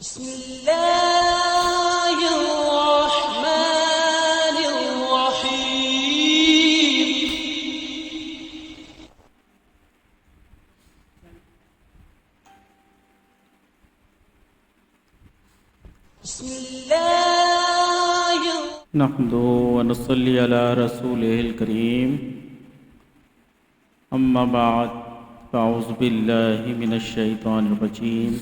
بسم الله الرحمن الرحيم. بسم الله نحمده ونصلي على رسوله الكريم أما بعد فأعوذ بالله من الشيطان الرجيم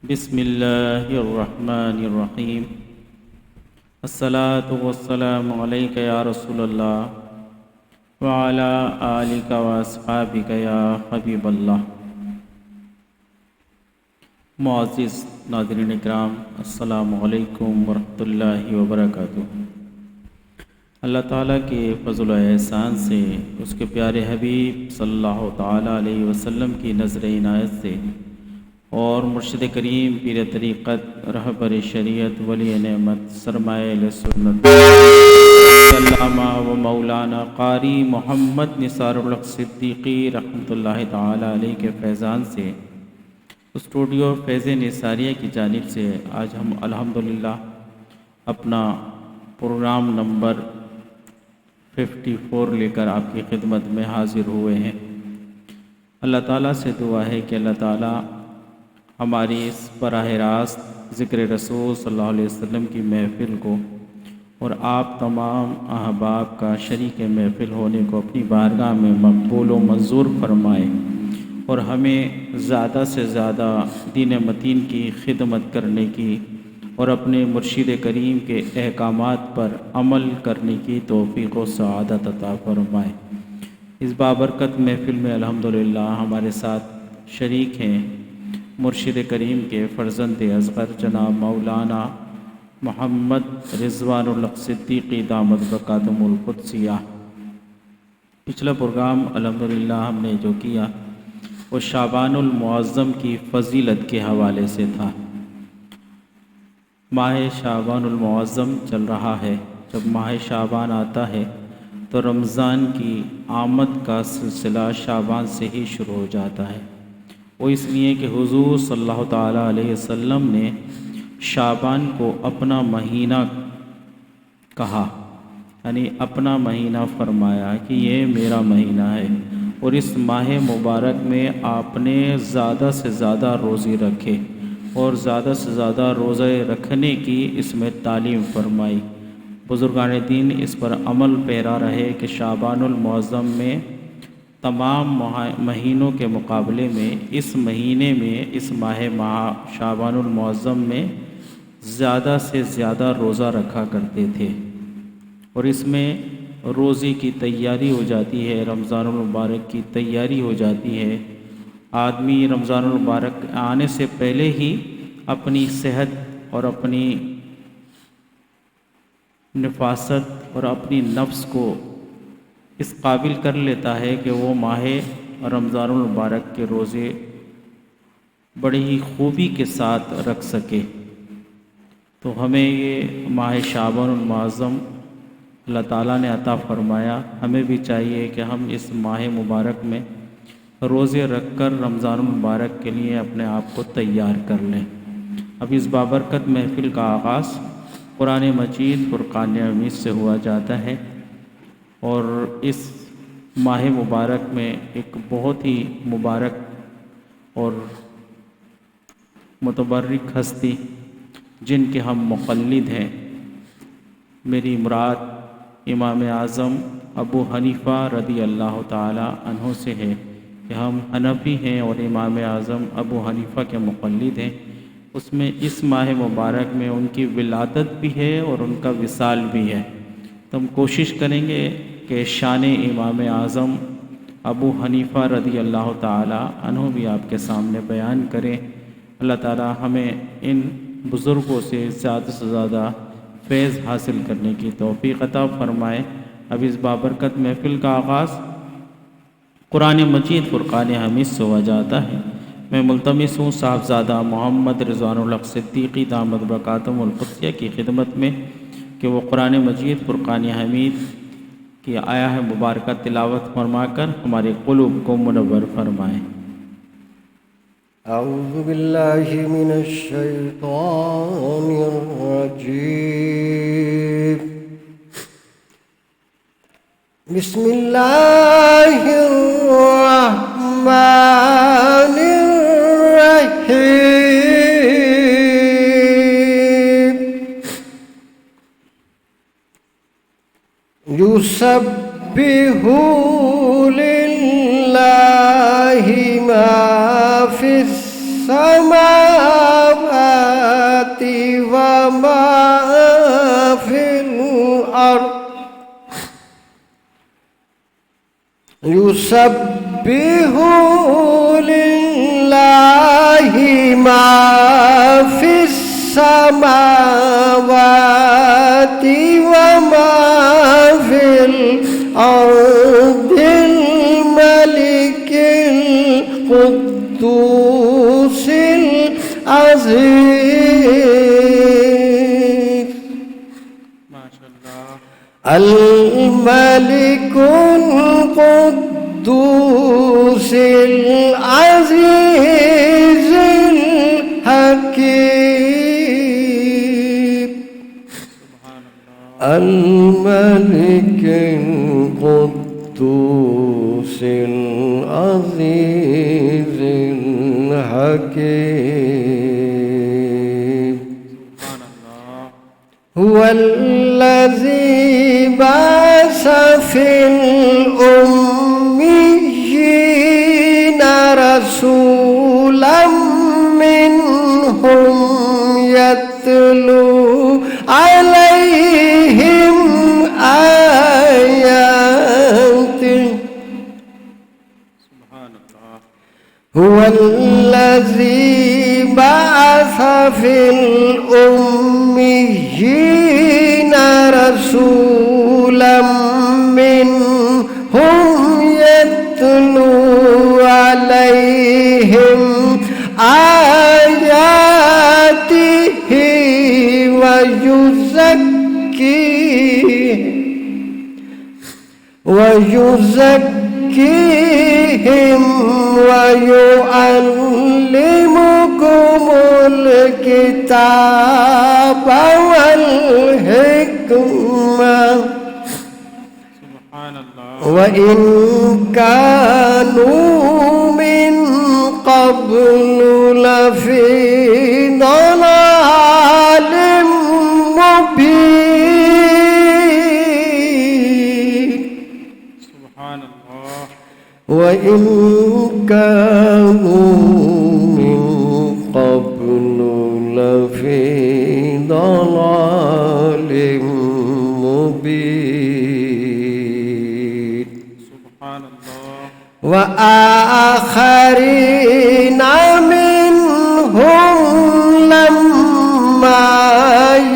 بسم الله الرحمن الرحيم الصلاة والسلام عليك يا رسول الله وعلى آلك وأصحابك يا حبيب الله. معزز ناظرین اکرام، السلام علیکم ورحمۃ اللہ وبرکاتہ. اللہ تعالیٰ کے فضل و احسان سے، اس کے پیارے حبیب صلی اللہ تعالیٰ علیہ وسلم کی نظر عنایت سے اور مرشد کریم پیر طریقت رہبر شریعت ولی نعمت سرمایہ اہل سنت علامہ و مولانا قاری محمد نثار الحق صدیقی رحمۃ اللہ تعالیٰ علیہ کے فیضان سے اسٹوڈیو فیض نثاریہ کی جانب سے آج ہم الحمدللہ اپنا پروگرام نمبر 54 لے کر آپ کی خدمت میں حاضر ہوئے ہیں. اللہ تعالیٰ سے دعا ہے کہ اللہ تعالیٰ ہماری اس براہ راست ذکر رسول صلی اللہ علیہ وسلم کی محفل کو اور آپ تمام احباب کا شریک محفل ہونے کو اپنی بارگاہ میں مقبول و منظور فرمائے اور ہمیں زیادہ سے زیادہ دین متین کی خدمت کرنے کی اور اپنے مرشد کریم کے احکامات پر عمل کرنے کی توفیق و سعادت عطا فرمائے. اس بابرکت محفل میں الحمدللہ ہمارے ساتھ شریک ہیں مرشد کریم کے فرزند اصغر جناب مولانا محمد رضوان الحق صدیقی دامت برکاتہم القدسیہ. پچھلا پروگرام الحمدللہ ہم نے جو کیا وہ شعبان المعظم کی فضیلت کے حوالے سے تھا. ماہ شعبان المعظم چل رہا ہے. جب ماہ شعبان آتا ہے تو رمضان کی آمد کا سلسلہ شعبان سے ہی شروع ہو جاتا ہے. وہ اس لیے کہ حضور صلی اللہ تعالیٰ علیہ وسلم نے شعبان کو اپنا مہینہ کہا، یعنی اپنا مہینہ فرمایا کہ یہ میرا مہینہ ہے، اور اس ماہ مبارک میں آپ نے زیادہ سے زیادہ روزے رکھے اور زیادہ سے زیادہ روزے رکھنے کی اس میں تعلیم فرمائی. بزرگان دین اس پر عمل پیرا رہے کہ شعبان المعظم میں تمام مہینوں کے مقابلے میں اس مہینے میں اس ماہ شعبان المعظم میں زیادہ سے زیادہ روزہ رکھا کرتے تھے، اور اس میں روزے کی تیاری ہو جاتی ہے، رمضان المبارک کی تیاری ہو جاتی ہے. آدمی رمضان المبارک آنے سے پہلے ہی اپنی صحت اور اپنی نفاست اور اپنی نفس کو اس قابل کر لیتا ہے کہ وہ ماہ رمضان المبارک کے روزے بڑی ہی خوبی کے ساتھ رکھ سکے. تو ہمیں یہ ماہ شعبان المعظم اللہ تعالیٰ نے عطا فرمایا. ہمیں بھی چاہیے کہ ہم اس ماہ مبارک میں روزے رکھ کر رمضان المبارک کے لیے اپنے آپ کو تیار کر لیں. اب اس بابرکت محفل کا آغاز قرآن مجید فرقان حمید سے ہوا جاتا ہے، اور اس ماہ مبارک میں ایک بہت ہی مبارک اور متبرک ہستی جن کے ہم مقلد ہیں، میری مراد امام اعظم ابو حنیفہ رضی اللہ تعالی عنہ سے ہے کہ ہم حنفی ہیں اور امام اعظم ابو حنیفہ کے مقلد ہیں. اس میں اس ماہ مبارک میں ان کی ولادت بھی ہے اور ان کا وصال بھی ہے. تو ہم کوشش کریں گے کہ شان امام اعظم ابو حنیفہ رضی اللہ تعالی عنہ بھی آپ کے سامنے بیان کریں. اللہ تعالی ہمیں ان بزرگوں سے زیادہ فیض حاصل کرنے کی توفیق عطا فرمائے. اب اس بابرکت محفل کا آغاز قرآن مجید فرقان حمید سے ہوا جاتا ہے. میں ملتمس ہوں صاحبزادہ محمد رضوان الحق صدیقی دامت برکاتہم القدسیہ کی خدمت میں کہ وہ قرآن مجید فرقان حمید کی آیا ہے مبارکہ تلاوت فرما کر ہمارے قلوب کو منور فرمائیں. أعوذ بالله من الشيطان الرجيم. بسم الله الرحمن الرحيم. يسبح لله ما في السماوات وما في الأرض. يسبح لله ما في السماوات وما في الأرض. الملك القدوس العزيز. ما شاء الله. الملك القدوس العزيز الحكيم. الملك القدوس العزيز الحكيم. هو الذي بعث في الأميين رسولا منهم يتلو عليهم آياته. هو الذي بعث في الأميين رسولا منهم يتلو عليهم آياته ويزكيهم ويعلمكم الكتاب والحكمة وإن كانوا من قبل لفي ضلال مبين. سبحان الله. وإن كانوا من قبل لفي ضلال مبين. سبحان الله. وآخرين منهم لما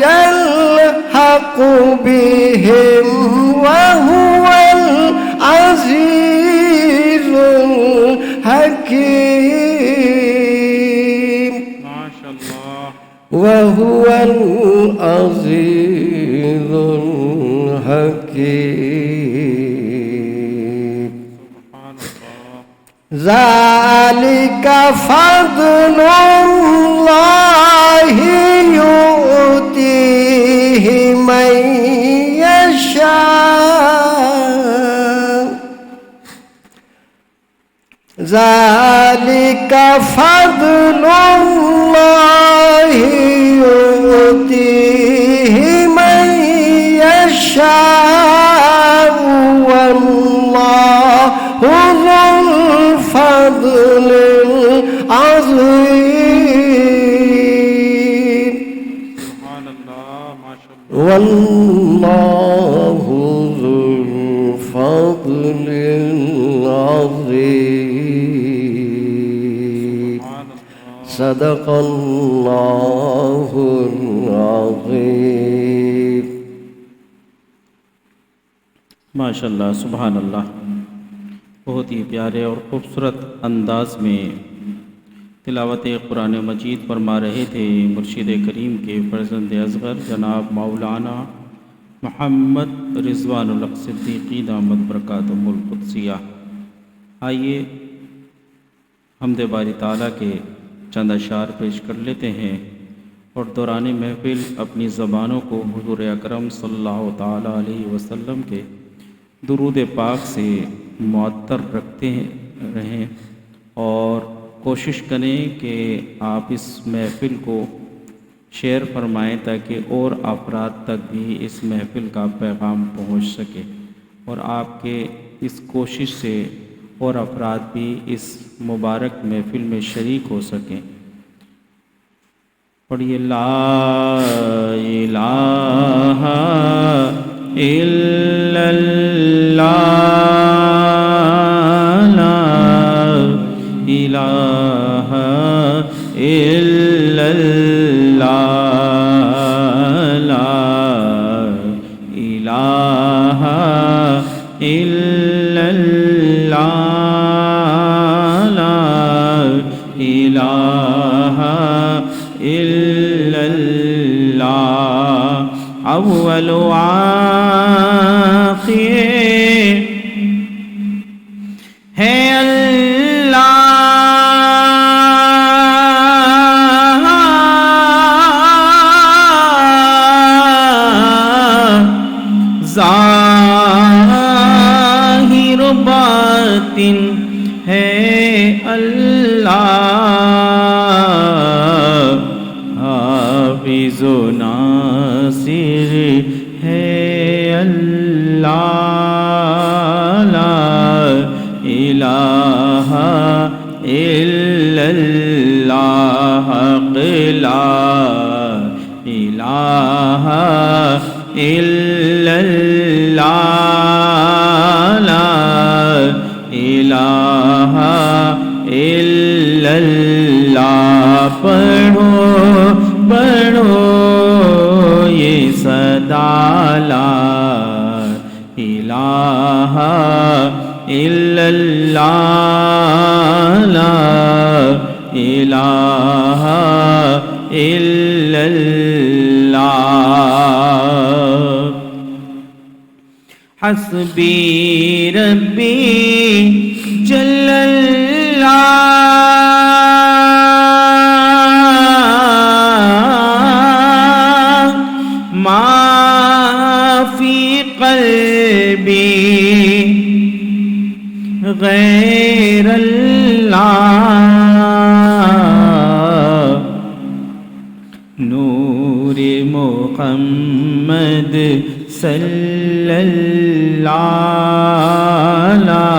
يلحق بهم وهو العزيز الحكيم. ما شاء الله. وهو العزيز الحكيم. ذلك فضل الله يؤتيه من يشاء. ذلك فضل الله يؤتيه من يشاء والله ذو الفضل العظيم. سبحان الله. ما شاء الله. والله ذو الفضل العظيم. صدق الله العظيم. ماشاء اللہ. سبحان اللہ. بہت ہی پیارے اور خوبصورت انداز میں تلاوت قرآن مجید فرما رہے تھے مرشد کریم کے فرزند اصغر جناب مولانا محمد رضوان الحق صدیقی دامت برکاتہم القدسیہ. آئیے حمد باری تعالیٰ کے چند اشعار پیش کر لیتے ہیں اور دوران محفل اپنی زبانوں کو حضور اکرم صلی اللہ تعالیٰ علیہ وسلم کے درود پاک سے معطر رکھتے رہیں اور کوشش کریں کہ آپ اس محفل کو شیئر فرمائیں تاکہ اور افراد تک بھی اس محفل کا پیغام پہنچ سکے اور آپ کے اس کوشش سے اور افراد بھی اس مبارک محفل میں شریک ہو سکیں۔ پڑھیے لا الہ الا اللہ، لا الہ الا اللہ، لا الہ الا اللہ، لا الہ الا اللہ، اول و آخر ہے اللہ، ظاہر و باطن ہے اللہ، حافظ و ناصر ہے اللہ، لا الہ الا اللہ، حق لا الہ الا اللہ، لا الہ الا اللہ، پڑھو پڑھو یہ صدا، لا الہ الا اللہ، لا الہ الا اللہ، حسبی ربی جل اللہ، ما فی قلبی غیر اللہ، نور محمد صلی اللہ، لا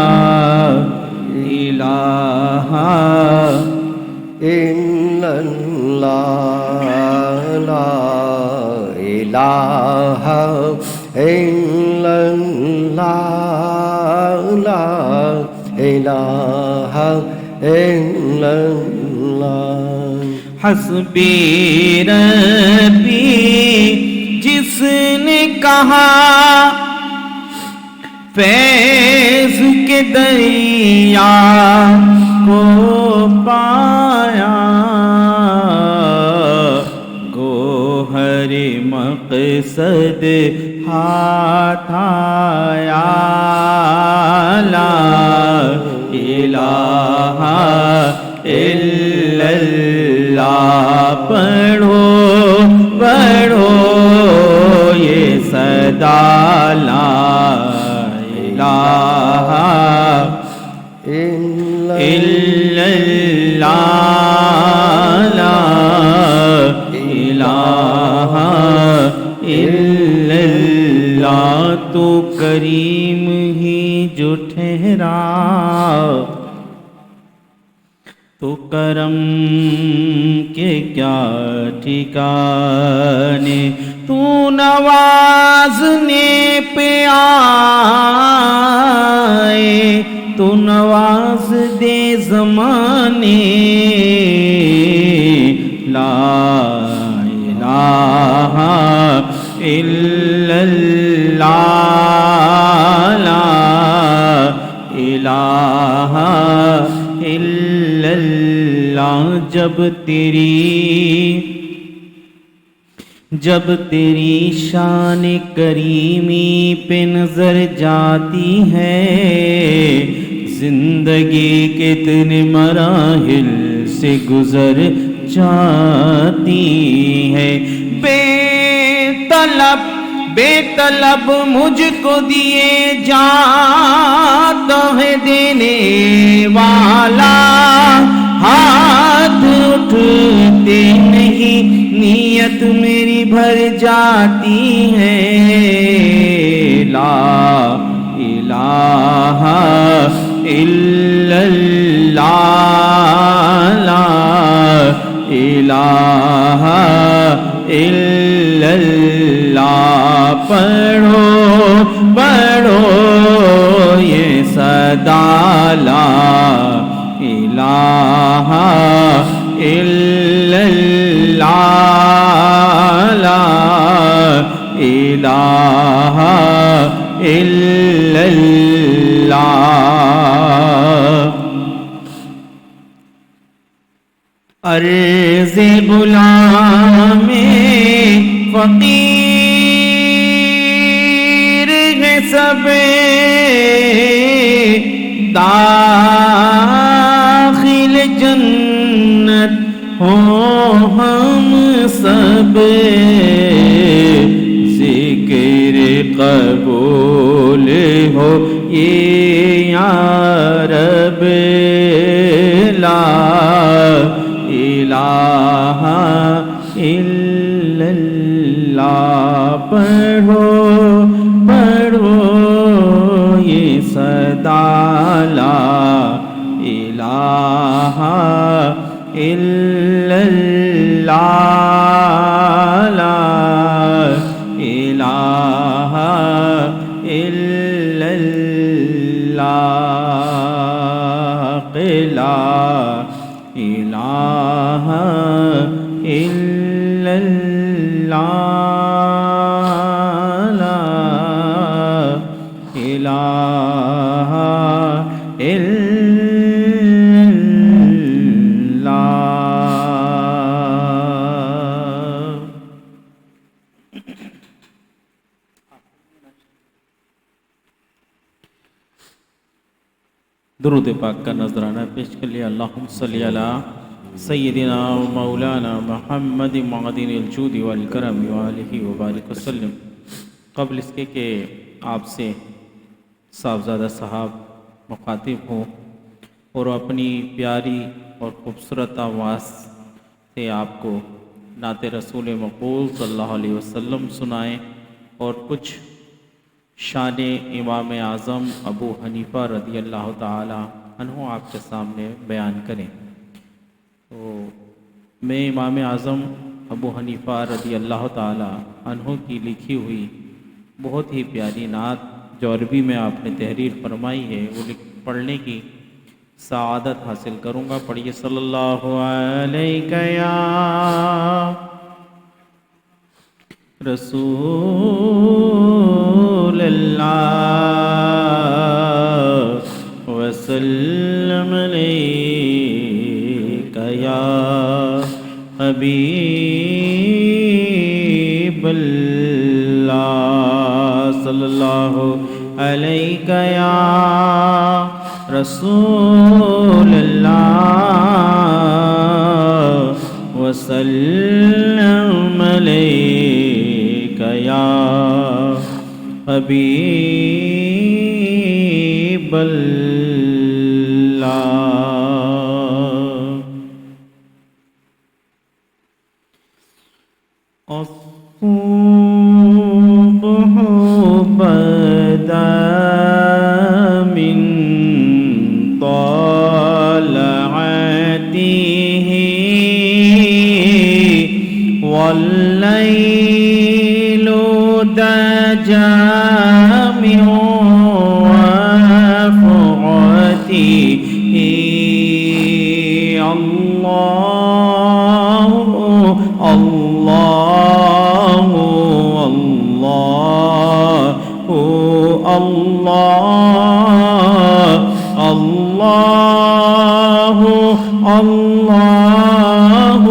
الہ الا اللہ، لا الہ الا اللہ، لا الہ الا اللہ، حسبی ربی جس نے کہا فیض کے دریا کو پایا، گوہر مقصد ہاتھ آیا، لا الہ الا اللہ، پڑھو پڑھو یہ صدا، لا الہ الا الا اللہ، لا الہ الا اللہ، تو کریم ہی جو ٹھہرا تو کرم کے کیا ٹھکانے، تو نوازنے پہ آئے تو نواز دے زمانے، لا الہ الا اللہ، لا الہ الا اللہ، جب تیری شان کریمی پہ نظر جاتی ہے، زندگی کتنے مراحل سے گزر جاتی ہے. بے طلب مجھ کو دیے جاتا ہے دینے والا, ہاتھ اٹھتے نہیں نیت میری بھر جاتی ہے. لا الہ الا اللہ, لا الہ الا اللہ. پڑھو پڑھو یہ صدا, لا الہ الا اللہ, لا الہ الا اللہ. عرض غلام فقیر ہے سب داخل جنت ہو ہم سب, ذکر قبول ہو یہ یا رب, لا الہ الا اللہ. پڑھو پڑھو یہ صدا, لا الہ الا اللہ, لا الہ الا اللہ, لا الہ الا اللہ, لا الہ الا اللہ. درود پاک کا نذرانہ پیش کر لیا. اللہم صلی علی سیدنا و مولانا محمد معدن الجود والکرم وآلہ وبارک وسلم. قبل اس کے کہ آپ سے صاحبزادہ صاحب مخاطب ہوں اور اپنی پیاری اور خوبصورت آواز سے آپ کو نعت رسول مقبول صلی اللہ علیہ وسلم سنائیں اور کچھ شان امام اعظم ابو حنیفہ رضی اللہ تعالی عنہ آپ کے سامنے بیان کریں. تو میں امام اعظم ابو حنیفہ رضی اللہ تعالی عنہ کی لکھی ہوئی بہت ہی پیاری نعت جو عربی میں آپ نے تحریر فرمائی ہے وہ پڑھنے کی سعادت حاصل کروں گا. پڑھیے صلی اللہ علیہ یا رسول اللہ وسلم علیک یا حبیب اللہ, صلی اللہ علیہ یا رسول اللہ وسلم علیک یا حبیب اللہ. الصبح بدا من طلعته والليل دجى من رفعته الله الله الله الله الله الله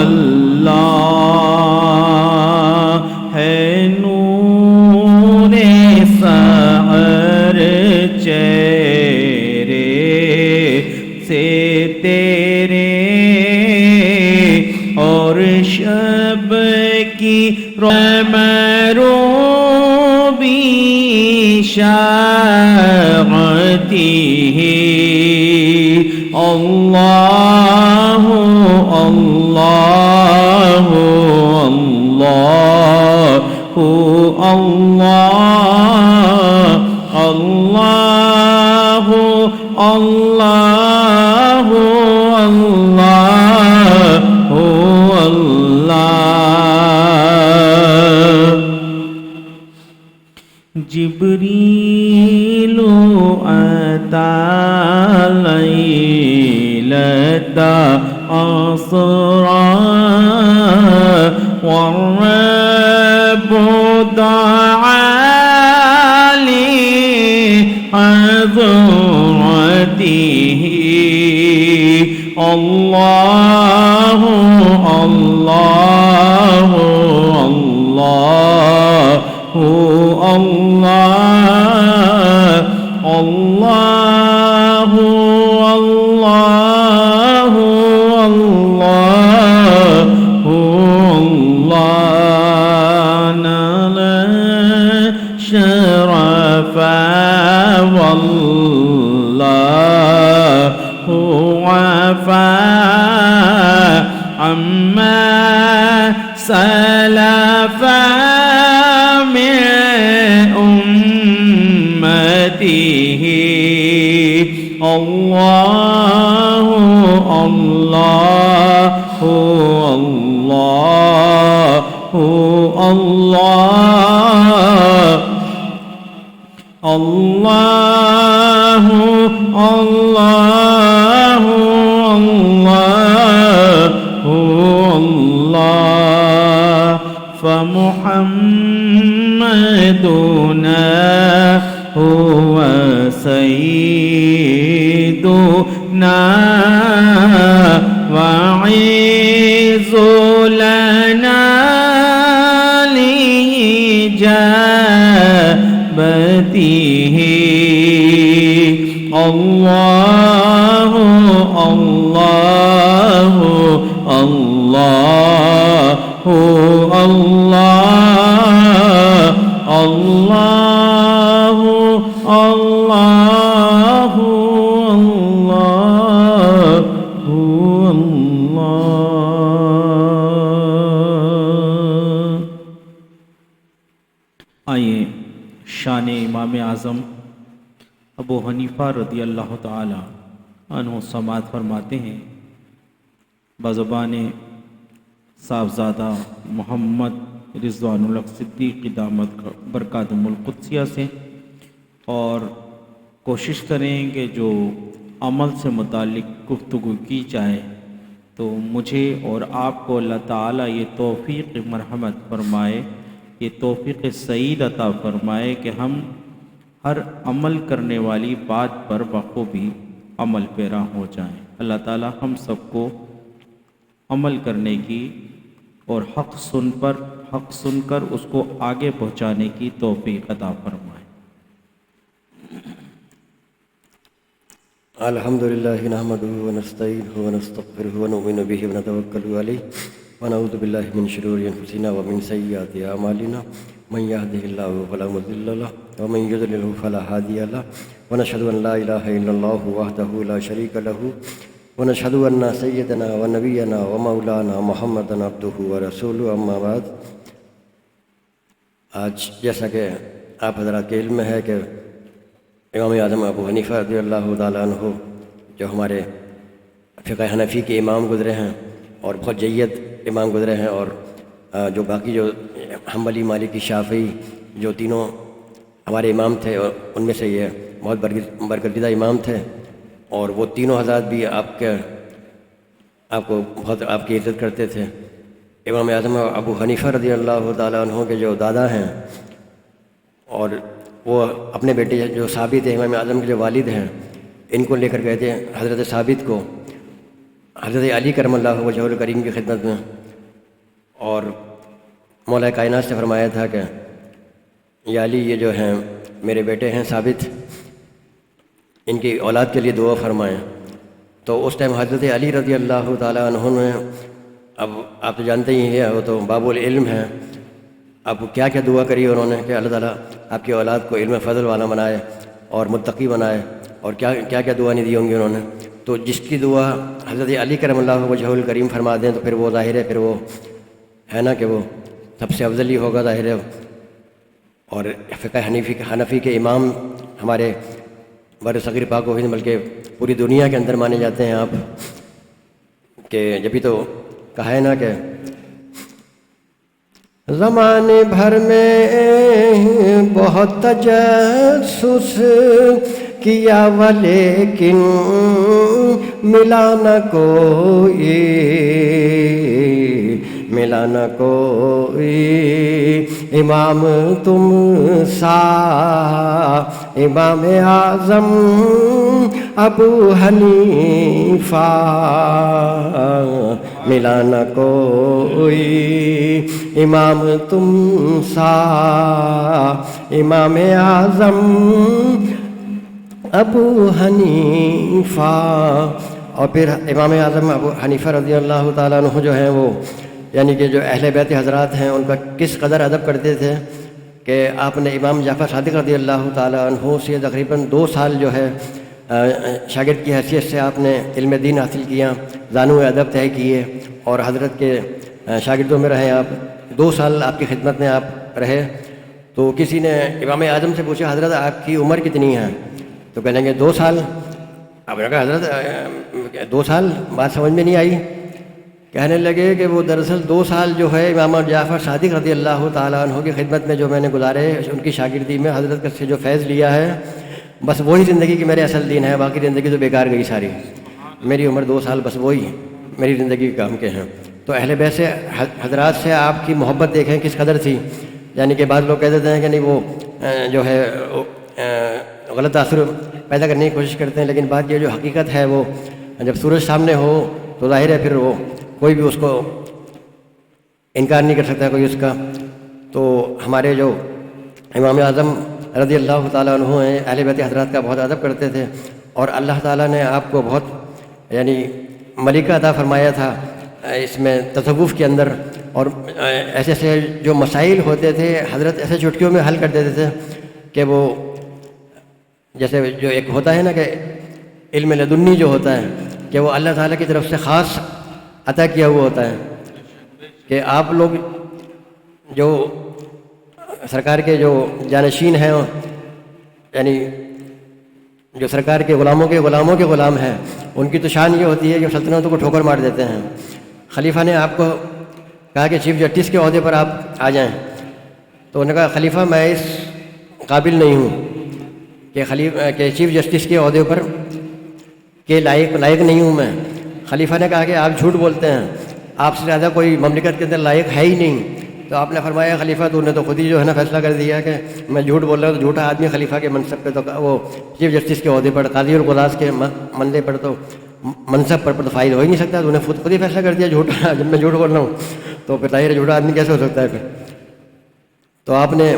اللہ ہے نور سحر چہرے تیرے اور شب کی مروبی شاعتی اللہ اللہ اللہ اللہ اللہ اللہ اللہ جبریل اتا لیلۃ اسرا والرب دعا لحضرته اللہ اللہ اللہ اللہ اللہ اللہ اللہ نال شرف والله عفا عما سلف من أمته الله الله الله الله الله الله فمحمدنا هو سيدنا وعز لنا لإجابته الله الله الله الله الله الله الله آئیے شان امام اعظم ابو حنیفہ رضی اللہ تعالی عنہ سماعت فرماتے ہیں بزبان صاحبزادہ محمد رضوان الحق صدیقی دامت برکاتہم القدسیہ سے، اور کوشش کریں کہ جو عمل سے متعلق گفتگو کی جائے تو مجھے اور آپ کو اللہ تعالیٰ یہ توفیق مرحمت فرمائے، یہ توفیق سعید عطا فرمائے کہ ہم ہر عمل کرنے والی بات پر بخوبی عمل پیرا ہو جائیں۔ اللہ تعالیٰ ہم سب کو عمل کرنے کی اور حق سن کر اس کو آگے پہنچانے کی توفیق عطا فرمائے۔ الحمدللہ نحمدہ ونستعینہ ونستغفرہ ونؤمن بہ ونتوکل علیہ ونعوذ باللہ من شرور انفسنا ومن سیئات اعمالنا من یهده اللہ فلا مضل له ومن یضلل فلا هادی له ونشهد ان لا الہ الا اللہ وحدہ لا شریک له ونشهد ان سیدنا ونبینا ومولانا محمدا عبدہ ورسولہ اما بعد۔ آج جیسا کہ آپ حضرات کے علم میں ہے کہ امام اعظم ابو حنیفہ رضی اللہ تعالیٰ عنہ جو ہمارے فقہ حنفی کے امام گزرے ہیں اور بہت جید امام گزرے ہیں، اور جو باقی جو حنبلی مالکی شافعی جو تینوں ہمارے امام تھے اور ان میں سے یہ بہت برگزیدہ امام تھے، اور وہ تینوں حضرات بھی آپ کو بہت آپ کی عزت کرتے تھے۔ امام اعظم ابو حنیفہ رضی اللہ تعالیٰ عنہ کے جو دادا ہیں، اور وہ اپنے بیٹے جو ثابت ہیں امام اعظم کے جو والد ہیں، ان کو لے کر گئے تھے حضرت ثابت کو حضرت علی کرم اللہ وجہہ الکریم کی خدمت میں، اور مولا کائنات سے فرمایا تھا کہ یا علی یہ جو ہیں میرے بیٹے ہیں ثابت، ان کی اولاد کے لیے دعا فرمائیں۔ تو اس ٹائم حضرت علی رضی اللہ تعالیٰ عنہ نے، اب آپ تو جانتے ہی ہیں وہ تو باب العلم ہیں، اب کیا کیا دعا کری انہوں نے کہ اللہ تعالیٰ آپ کی اولاد کو علم فضل والا بنائے اور متقی بنائے، اور کیا کیا دعا نہیں دی ہوں گی انہوں نے. تو جس کی دعا حضرت علی کرم اللہ وجہہ الکریم فرما دیں تو پھر وہ ظاہر ہے، پھر وہ ہے نا کہ وہ سب سے افضل ہی ہوگا ظاہر ہے. اور فقہ حنفی کے امام ہمارے بر صغیر پاک و ہند بلکہ پوری دنیا کے اندر مانے جاتے ہیں آپ، کہ جبھی تو کہا ہے نا کہ زمانے بھر میں بہت تجسس کیا ولیکن ملا نہ کوئی، ملا نہ کوئی امام تم سا، امام اعظم ابو حنیفہ، ملا نہ کوئی امام تم سا، امام اعظم ابو حنیفہ. اور پھر امام اعظم ابو حنیفہ رضی اللہ تعالیٰ عنہ جو ہیں وہ یعنی کہ جو اہل بیت حضرات ہیں ان کا کس قدر ادب کرتے تھے کہ آپ نے امام جعفر صادق رضی اللہ تعالیٰ عنہ سے تقریباً 2 سال جو ہے شاگرد کی حیثیت سے آپ نے علم دین حاصل کیا، زانو ادب طے کیے اور حضرت کے شاگردوں میں رہے. آپ 2 سال آپ کی خدمت میں آپ رہے. تو کسی نے امام اعظم سے پوچھا حضرت آپ کی عمر کتنی ہے؟ تو کہنے لگے 2 سال. اب نے کہا حضرت 2 سال بات سمجھ میں نہیں آئی. کہنے لگے کہ وہ دراصل 2 سال جو ہے امام جعفر صادق رضی اللہ تعالیٰ عنہ کی خدمت میں جو میں نے گزارے، ان کی شاگردی میں حضرت سے جو فیض لیا ہے، بس وہی زندگی کی میرے اصل دین ہے، باقی زندگی تو بیکار گئی ساری. میری عمر 2 سال بس وہی میری زندگی کے کام کے ہیں. تو اہل بیت سے حضرات سے آپ کی محبت دیکھیں کس قدر تھی. یعنی کہ بعض لوگ کہہ دیتے ہیں کہ نہیں وہ جو ہے غلط تاثر پیدا کرنے کی کوشش کرتے ہیں، لیکن بات یہ جو حقیقت ہے وہ جب سورج سامنے ہو تو ظاہر ہے پھر وہ کوئی بھی اس کو انکار نہیں کر سکتا کوئی اس کا. تو ہمارے جو امام اعظم رضی اللہ تعالیٰ عنہ ہیں اہل بیت حضرات کا بہت ادب کرتے تھے، اور اللہ تعالیٰ نے آپ کو بہت یعنی ملکہ عطا فرمایا تھا اس میں تصوف کے اندر. اور ایسے ایسے جو مسائل ہوتے تھے حضرت ایسے چٹکیوں میں حل کر دیتے تھے کہ وہ جیسے جو ایک ہوتا ہے نا کہ علم لدنی جو ہوتا ہے کہ وہ اللہ تعالیٰ کی طرف سے خاص عطا کیا ہوا ہوتا ہے، کہ آپ لوگ جو سرکار کے جو جانشین ہیں یعنی جو سرکار کے غلاموں کے غلام ہیں، ان کی تو شان یہ ہوتی ہے کہ سلطنتوں کو ٹھوکر مار دیتے ہیں. خلیفہ نے آپ کو کہا کہ چیف جسٹس کے عہدے پر آپ آ جائیں، تو انہوں نے کہا خلیفہ میں اس قابل نہیں ہوں کہ چیف جسٹس کے عہدے پر کہ لائق نہیں ہوں میں. خلیفہ نے کہا کہ آپ جھوٹ بولتے ہیں، آپ سے زیادہ کوئی مملکت کے اندر لائق ہے ہی نہیں. تو آپ نے فرمایا خلیفہ تو نے تو خود ہی جو ہے نا فیصلہ کر دیا کہ میں جھوٹ بول رہا ہوں، تو جھوٹا آدمی خلیفہ کے منصب پہ تو وہ چیف جسٹس کے عہدے پر قاضی اور قضاء کے منصب پر تو منصب پر تو فائل ہو ہی نہیں سکتا. تو نے خود ہی فیصلہ کر دیا جھوٹا. جب میں جھوٹ بول رہا ہوں تو پھر ظاہر جھوٹا آدمی کیسے ہو سکتا ہے پھر. تو آپ نے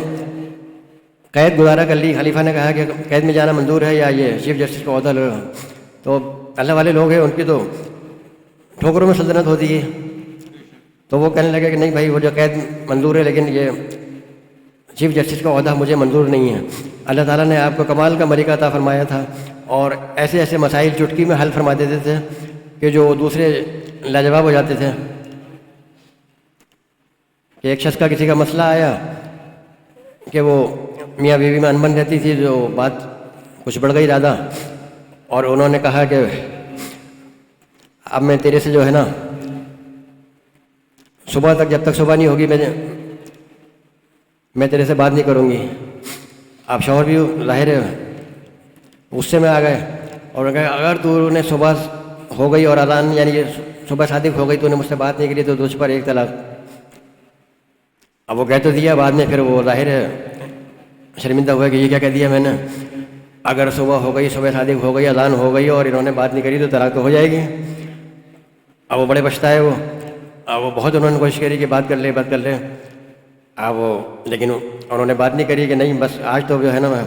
قید گزارا کر لی. خلیفہ نے کہا کہ قید میں جانا منظور ہے یا یہ چیف جسٹس کا عہدہ لے. تو اللہ والے لوگ ہیں ان کی تو ٹھوکروں میں سلطنت ہوتی ہے. تو وہ کہنے لگے کہ نہیں بھائی وہ جو قید منظور ہے لیکن یہ چیف جسٹس کا عہدہ مجھے منظور نہیں ہے. اللہ تعالیٰ نے آپ کو کمال کا ملکہ عطا فرمایا تھا اور ایسے ایسے مسائل چٹکی میں حل فرما دیتے تھے کہ جو دوسرے لاجواب ہو جاتے تھے. کہ ایک شخص کا کسی کا مسئلہ آیا کہ وہ میاں بیوی میں انبن رہتی تھی، جو بات کچھ بڑھ گئی زیادہ، اور انہوں نے کہا کہ اب میں تیرے سے جو ہے نا صبح تک جب تک صبح نہیں ہوگی میں تیرے سے بات نہیں کروں گی. آپ شوہر بھی ظاہر ہے غصے میں آ گئے اور اگر تو نے صبح ہو گئی اور اذان یعنی صبح صادق ہو گئی تو نے مجھ سے بات نہیں کری تو تجھ پر 1 طلاق. اب وہ کہہ تو دیا، بعد میں پھر وہ ظاہر ہے شرمندہ ہوا کہ یہ کیا کہہ دیا میں نے. اگر صبح ہو گئی، صبح صادق ہو گئی، اذان ہو گئی اور انہوں نے بات نہیں کری تو طلاق تو ہو جائے گی. اب وہ بڑے پچھتائے وہ. اب وہ بہت انہوں نے کوشش کری کہ بات کر لے. اب وہ لیکن انہوں نے بات نہیں کری کہ نہیں بس آج تو جو ہے نا میں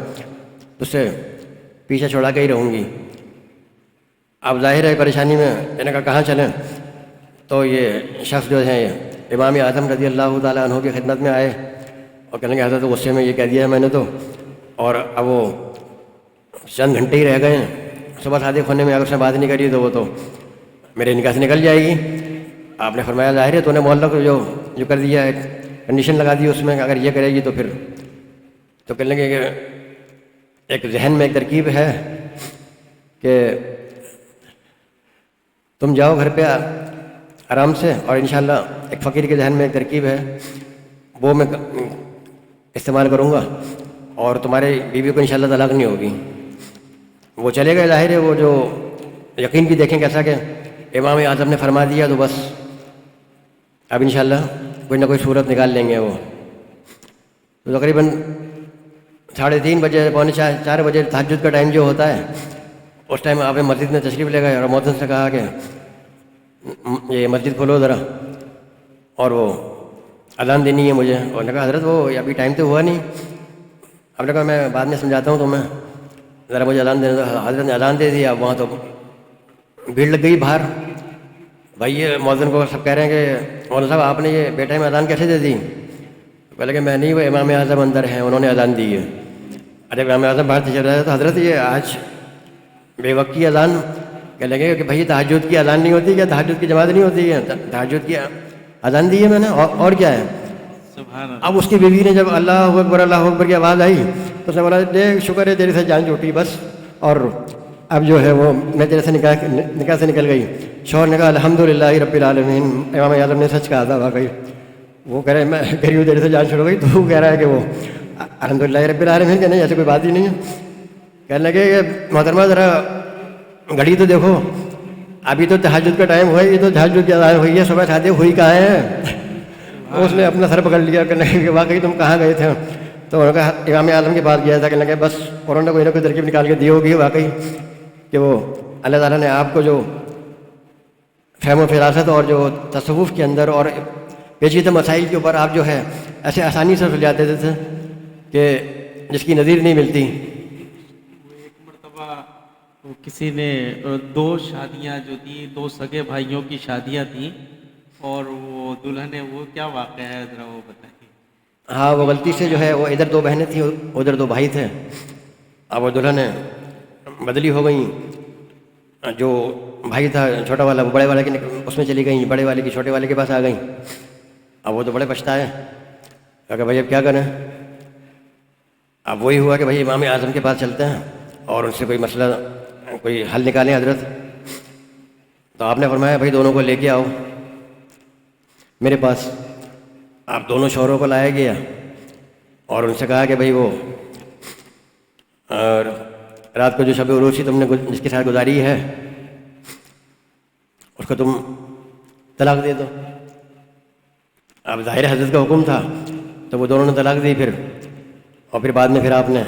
اس سے پیچھے چھوڑا کے ہی رہوں گی. اب ظاہر ہے پریشانی میں میں نے کہا کہاں چلیں؟ تو یہ شخص جو ہیں امام اعظم رضی اللہ تعالیٰ عنہ کی خدمت میں آئے اور کہنے لگے حضرت غصے میں یہ کہہ دیا ہے میں نے تو، اور اب وہ چند گھنٹے ہی رہ گئے ہیں، صبح صادق ہونے میں اگر اس نے بات نہیں کری تو وہ تو میرے نکاح سے نکل جائے گی۔ آپ نے فرمایا ظاہر ہے تو نے محلہ کو جو کر دیا ہے، کنڈیشن لگا دی اس میں کہ اگر یہ کرے گی تو پھر تو کہنے لگے کہ ایک ذہن میں ایک ترکیب ہے کہ تم جاؤ گھر پہ آرام سے، اور انشاءاللہ ایک فقیر کے ذہن میں ایک ترکیب ہے وہ میں استعمال کروں گا اور تمہارے بیوی کو انشاءاللہ طلاق نہیں ہوگی۔ وہ چلے گئے، ظاہر ہے وہ جو یقین بھی دیکھیں کیسا کہ امام اعظم نے فرما دیا تو بس اب انشاءاللہ کوئی نہ کوئی صورت نکال لیں گے وہ۔ تو تقریباً 3:30 بجے پونے 4 بجے تہجد کا ٹائم جو ہوتا ہے اس ٹائم آپ مسجد میں تشریف لے گئے اور مؤذن سے کہا کہ یہ مسجد کھولو ذرا اور وہ اذان دینی ہے مجھے، اور نے کہا حضرت وہ ابھی ٹائم تو ہوا نہیں۔ اب نے کہا میں بعد میں سمجھاتا ہوں تمہیں، ذرا مجھے اذان دینے دو۔ حضرت نے اذان دے دی۔ اب وہاں تو بھیڑ لگ گئی باہر، بھائی یہ مؤذن کو سب کہہ رہے ہیں کہ مولانا صاحب آپ نے یہ بے ٹائم اذان کیسے دے دی؟ پہلے کہ میں نہیں، وہ امام اعظم اندر ہیں انہوں نے اذان دی ہے۔ ارے امام اعظم باہر چل رہا ہے تو حضرت یہ آج بے وقت کی اذان کہنے لگے کہ بھائی تہجد کی اذان نہیں ہوتی کیا؟ تہجد کی جماعت نہیں ہوتی ہے؟ تہجد کی اذان دی ہے میں نے، اور کیا ہے؟ سبحان اللہ۔ اب اس کی بیوی نے جب اللہ اکبر اللہ اکبر کی آواز آئی تو اس نے بولا دیکھ شکر ہے تیرے سے جان چھوٹی بس، اور اب جو ہے وہ میں تیرے سے نکاح سے نکل گئی۔ شوہر نے کہا الحمدللہ رب العالمین، امام اعظم نے سچ کہا تھا واقعی۔ وہ کہہ رہے میں کہہ رہی ہوں تیرے سے جان چھوڑ گئی، تو وہ کہہ رہا ہے کہ وہ الحمدللہ رب العالمین کہ نہیں ایسی کوئی بات ہی نہیں ہے۔ کہنے لگے کہ محترمہ ذرا گھڑی تو دیکھو، ابھی تو تہجد کا ٹائم ہوا ہے، یہ تو تہجد کی اذان ہوئی ہے، صبح شادی ہوئی کہاں ہے؟ اس نے اپنا سر پکڑ لیا، کہنے لگے کہ واقعی تم کہاں گئے تھے؟ تو انہوں نے کہا امام اعظم کے پاس گیا تھا، کہنے لگے بس انہوں نے کوئی نہ کوئی ترکیب نکال کے دی ہوگی واقعی کہ وہ اللہ تعالیٰ نے آپ کو جو فہم و فراست اور جو تصوف کے اندر اور پیچیدہ مسائل کے اوپر آپ جو ہے ایسے آسانی سے سلجھا دیتے تھے کہ جس کی نظیر نہیں ملتی۔ ایک مرتبہ کسی نے 2 شادیاں جو تھیں، 2 سگے بھائیوں کی شادیاں تھیں، اور وہ دلہن ہے، وہ کیا واقعہ ہے ذرا وہ بتائیے۔ ہاں وہ غلطی سے جو ہے وہ ادھر 2 بہنیں تھیں ادھر 2 بھائی تھے، اب وہ دلہنیں بدلی ہو گئیں، جو بھائی تھا چھوٹا والا وہ بڑے والے کے اس میں چلی گئیں، بڑے والے کی چھوٹے والے کے پاس آ گئیں۔ اب وہ تو بڑے پچھتائے، کہا کہ بھائی اب کیا کریں؟ اب وہی ہوا کہ بھائی امام اعظم کے پاس چلتے ہیں اور ان سے کوئی مسئلہ کوئی حل نکالیں حضرت۔ تو آپ نے فرمایا بھائی دونوں کو لے کے آؤ میرے پاس۔ آپ دونوں شوہروں کو لایا گیا اور ان سے کہا کہ بھائی وہ اور رات کو جو شب عروج تم نے جس کے ساتھ گزاری ہے اس کو تم طلاق دے دو۔ اب ظاہر حضرت کا حکم تھا تو وہ دونوں نے طلاق دی پھر، اور پھر بعد میں پھر آپ نے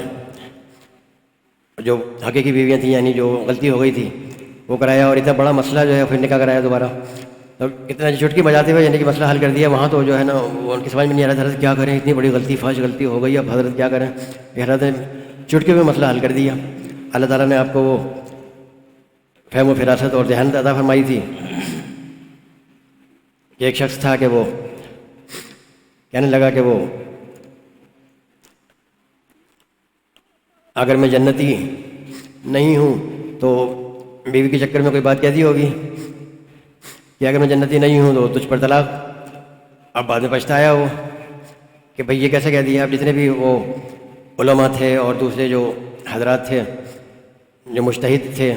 جو حقیقی بیویاں تھیں یعنی جو غلطی ہو گئی تھی وہ کرایا، اور اتنا بڑا مسئلہ جو ہے پھر نکاح کرایا دوبارہ۔ تو اتنا چٹکی بجاتے ہوئے یعنی کہ مسئلہ حل کر دیا وہاں، تو جو ہے نا وہ ان کی سمجھ میں نہیں آ رہا تھا حضرت کیا کریں، اتنی بڑی غلطی فاش غلطی ہو گئی، اب حضرت کیا کریں؟ حضرت نے چٹکی میں مسئلہ حل کر دیا۔ اللہ تعالیٰ نے آپ کو وہ فہم و فراست اور ذہن عطا فرمائی تھی کہ ایک شخص تھا کہ وہ کہنے لگا کہ وہ اگر میں جنتی نہیں ہوں تو بیوی کے چکر میں کوئی بات کہہ دی ہوگی کہ اگر میں جنتی نہیں ہوں تو تجھ پر طلاق۔ اب بعد میں پچھتایا وہ کہ بھئی یہ کیسے کہہ دیا۔ اب جتنے بھی وہ علماء تھے اور دوسرے جو حضرات تھے جو مجتہد تھے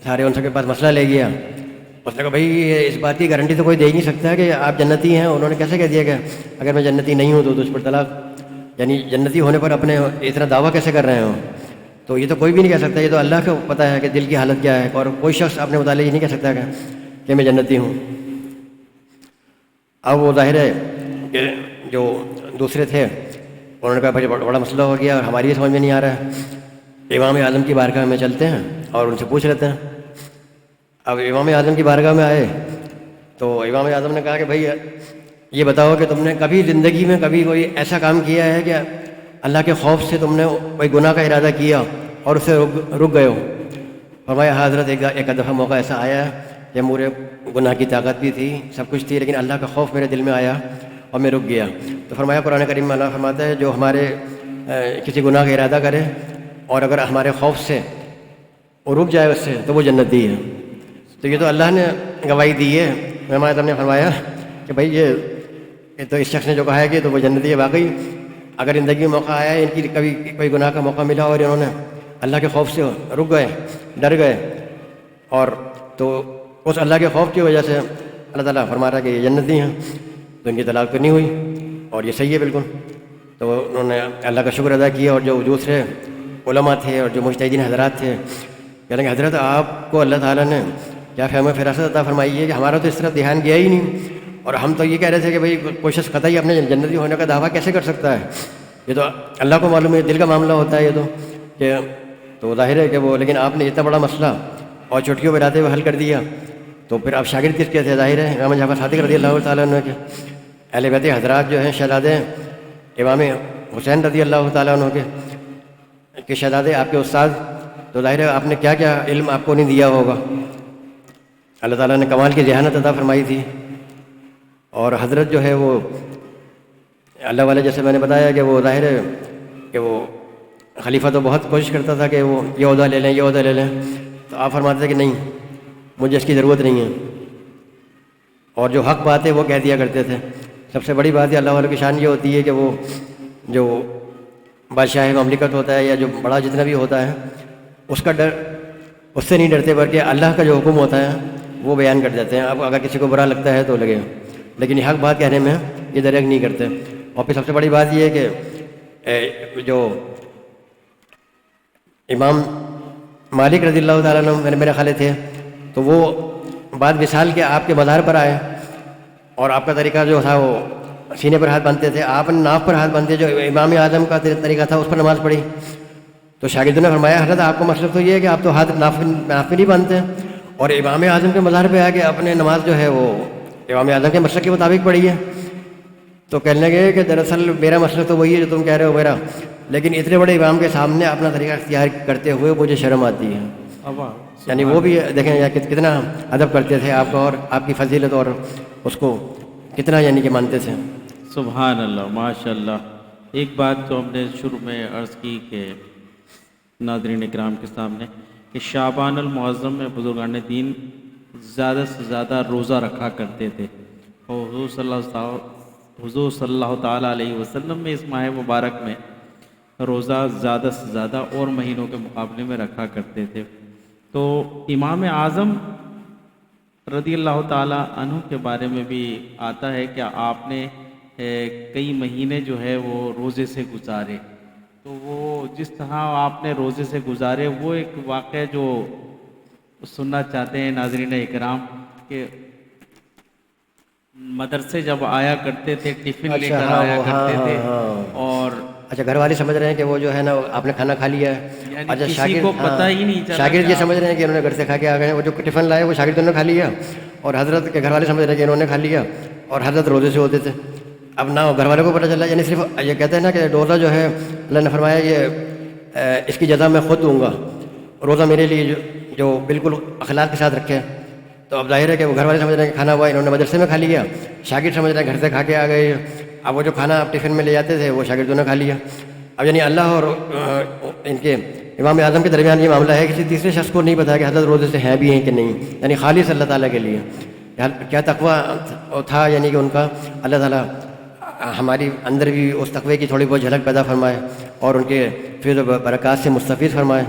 سارے ان سب کے پاس مسئلہ لے گیا۔ اس نے کہا بھئی اس بات کی گارنٹی تو کوئی دے ہی نہیں سکتا کہ آپ جنتی ہیں، انہوں نے کیسے کہہ دیا کہ اگر میں جنتی نہیں ہوں تو تجھ پر طلاق، یعنی جنتی ہونے پر اپنے اتنا دعویٰ کیسے کر رہے ہوں؟ تو یہ تو کوئی بھی نہیں کہہ سکتا، یہ تو اللہ کو پتہ ہے کہ دل کی حالت کیا ہے، اور کوئی شخص اپنے متعلق یہ نہیں کہہ سکتا کہ میں جنتی ہوں۔ اب وہ ظاہر ہے کہ جو دوسرے تھے انہوں نے کہا بھائی بڑا مسئلہ ہو گیا اور ہماری سمجھ میں نہیں آ رہا ہے، امام اعظم کی بارگاہ میں چلتے ہیں اور ان سے پوچھ لیتے ہیں۔ اب امام اعظم کی بارگاہ میں آئے تو امام اعظم نے کہا کہ بھائی یہ بتاؤ کہ تم نے کبھی زندگی میں کبھی کوئی ایسا کام کیا ہے کہ اللہ کے خوف سے تم نے کوئی گناہ کا ارادہ کیا اور اسے رک گئے ہو؟ فرمایا حضرت ایک دفعہ موقع ایسا آیا کہ مجھے گناہ کی طاقت بھی تھی، سب کچھ تھی، لیکن اللہ کا خوف میرے دل میں آیا اور میں رک گیا۔ تو فرمایا قرآن کریم میں اللہ فرماتا ہے جو ہمارے کسی گناہ کا ارادہ کرے اور اگر ہمارے خوف سے وہ رک جائے اس سے تو وہ جنتی ہے۔ تو یہ تو اللہ نے گواہی دی ہے۔ امام اعظم نے فرمایا کہ بھائی یہ تو اس شخص نے جو کہا ہے کہ تو وہ جنتی ہے۔ واقعی اگر زندگی میں موقع آیا ہے، ان کی کبھی کوئی گناہ کا موقع ملا اور انہوں نے اللہ کے خوف سے رک گئے، ڈر گئے، اور تو اس اللہ کے خوف کی وجہ سے اللہ تعالیٰ فرما رہا ہے کہ یہ جنتی ہیں، تو ان کی طلاق تو نہیں ہوئی اور یہ صحیح ہے بالکل۔ تو انہوں نے اللہ کا شکر ادا کیا، اور جو دوسرے علماء تھے اور جو مجتہدین حضرات تھے کہنے کہ حضرت آپ کو اللہ تعالیٰ نے کیا فہم فراست عطا فرمائی ہے کہ ہمارا تو اس طرف دھیان گیا ہی نہیں، اور ہم تو یہ کہہ رہے تھے کہ بھئی کوئی شخص قطعی اپنے جنتی ہونے کا دعویٰ کیسے کر سکتا ہے، یہ تو اللہ کو معلوم ہے، دل کا معاملہ ہوتا ہے یہ تو ظاہر ہے کہ وہ، لیکن آپ نے اتنا بڑا مسئلہ اور چٹکیوں پہ لاتے ہوئے حل کر دیا، تو پھر آپ شاگرد کس کے تھے؟ ظاہر ہے امام جعفر صادق رضی اللہ تعالیٰ عنہ کے اہل بیت حضرات جو ہیں شہزادے امام حسین رضی اللہ تعالیٰ عنہ کے شہزادے آپ کے استاد، تو ظاہر ہے آپ نے کیا کیا علم آپ کو نہیں دیا ہوگا۔ اللہ تعالیٰ نے کمال کی ذہانت عطا فرمائی تھی، اور حضرت جو ہے وہ اللہ والے، جیسے میں نے بتایا کہ وہ ظاہر ہے کہ وہ خلیفہ تو بہت کوشش کرتا تھا کہ وہ یہ عہدہ لے لیں، یہ عہدہ لے لیں، تو آپ فرماتے تھے کہ نہیں، مجھے اس کی ضرورت نہیں ہے، اور جو حق بات ہے وہ کہہ دیا کرتے تھے۔ سب سے بڑی بات ہے اللہ والوں کی شان یہ ہوتی ہے کہ وہ جو بادشاہ مملکت ہوتا ہے یا جو بڑا جتنا بھی ہوتا ہے اس کا ڈر، اس سے نہیں ڈرتے، بلکہ اللہ کا جو حکم ہوتا ہے وہ بیان کر دیتے ہیں۔ اب اگر کسی کو برا لگتا ہے تو لگے، لیکن یہ حق بات کہنے میں یہ درک نہیں کرتے۔ اور پھر سب سے بڑی بات یہ ہے کہ جو امام مالک رضی اللہ تعالیٰ عنہ میرے خالے تھے، تو وہ بعد وصال کے آپ کے مزار پر آئے، اور آپ کا طریقہ جو تھا وہ سینے پر ہاتھ باندھتے تھے، آپ نے ناف پر ہاتھ باندھے، جو امام اعظم کا طریقہ تھا اس پر نماز پڑھی۔ تو شاگردوں نے فرمایا حضرت آپ کو مسئلہ تو یہ ہے کہ آپ تو ہاتھ ناف پہ نہیں باندھتے، اور امام اعظم کے مزار پہ آ کے اپنے نماز جو ہے وہ امام اعظم کے مسلک کے مطابق پڑھی ہے۔ تو کہنے لگے کہ دراصل میرا مسلک تو وہی ہے جو تم کہہ رہے ہو میرا، لیکن اتنے بڑے امام کے سامنے اپنا طریقہ اختیار کرتے ہوئے مجھے شرم آتی ہے۔ یعنی وہ بھی دیکھیں کتنا ادب کرتے تھے آپ کا، اور آپ کی فضیلت اور اس کو کتنا یعنی کہ مانتے تھے۔ سبحان اللہ، ماشاء اللہ۔ ایک بات تو ہم نے شروع میں عرض کی کہ ناظرین اکرام کے سامنے کہ شعبان المعظم میں بزرگان دین زیادہ سے زیادہ روزہ رکھا کرتے تھے، اور حضور صلی اللہ تعالیٰ علیہ وسلم میں اس ماہ مبارک میں روزہ زیادہ سے زیادہ اور مہینوں کے مقابلے میں رکھا کرتے تھے۔ تو امام اعظم رضی اللہ تعالیٰ عنہ کے بارے میں بھی آتا ہے کہ آپ نے کئی مہینے جو ہے وہ روزے سے گزارے، تو وہ جس طرح آپ نے روزے سے گزارے وہ ایک واقعہ جو سننا چاہتے ہیں ناظرین اکرام کہ مدرسے جب آیا کرتے تھے ٹفن لے کر آیا کرتے تھے، اور اچھا گھر والے سمجھ رہے ہیں کہ وہ جو ہے نا آپ نے کھانا کھا لیا ہے، یعنی اچھا کسی کو پتہ ہی نہیں چلا، شاگرد یہ سمجھ رہے ہیں کہ انہوں نے گھر سے کھا کے آ گئے، وہ جو ٹفن لائے وہ شاگردوں نے کھا لیا، اور حضرت کے گھر والے سمجھ رہے ہیں کہ انہوں نے کھا لیا، اور حضرت روزے سے ہوتے تھے۔ اب نہ گھر والوں کو پتہ چلا، یعنی صرف یہ کہتے ہیں نا کہ روزہ جو ہے اللہ نے فرمایا یہ اس کی جزا میں خود دوں گا، روزہ میرے لیے جو بالکل اخلاق کے ساتھ رکھے۔ تو اب ظاہر ہے کہ وہ گھر والے سمجھ رہے ہیں کہ کھانا ہوا انہوں نے مدرسے میں کھا لیا، شاگرد سمجھ رہے ہیں گھر سے کھا کے آ گئے، اب وہ جو کھانا آپ ٹفن میں لے جاتے تھے وہ شاگردوں نے کھا لیا۔ اب یعنی اللہ اور ان کے امام اعظم کے درمیان یہ معاملہ ہے، کسی تیسرے شخص کو نہیں پتا کہ حضرت روزے سے ہیں بھی ہیں کہ نہیں، یعنی خالص اللہ تعالیٰ کے لیے کیا تقویٰ تھا، یعنی کہ ان کا اللہ تعالیٰ ہماری اندر بھی اس تقوی کی تھوڑی بہت جھلک پیدا فرمائے اور ان کے فیض و برکات سے مستفید فرمائے۔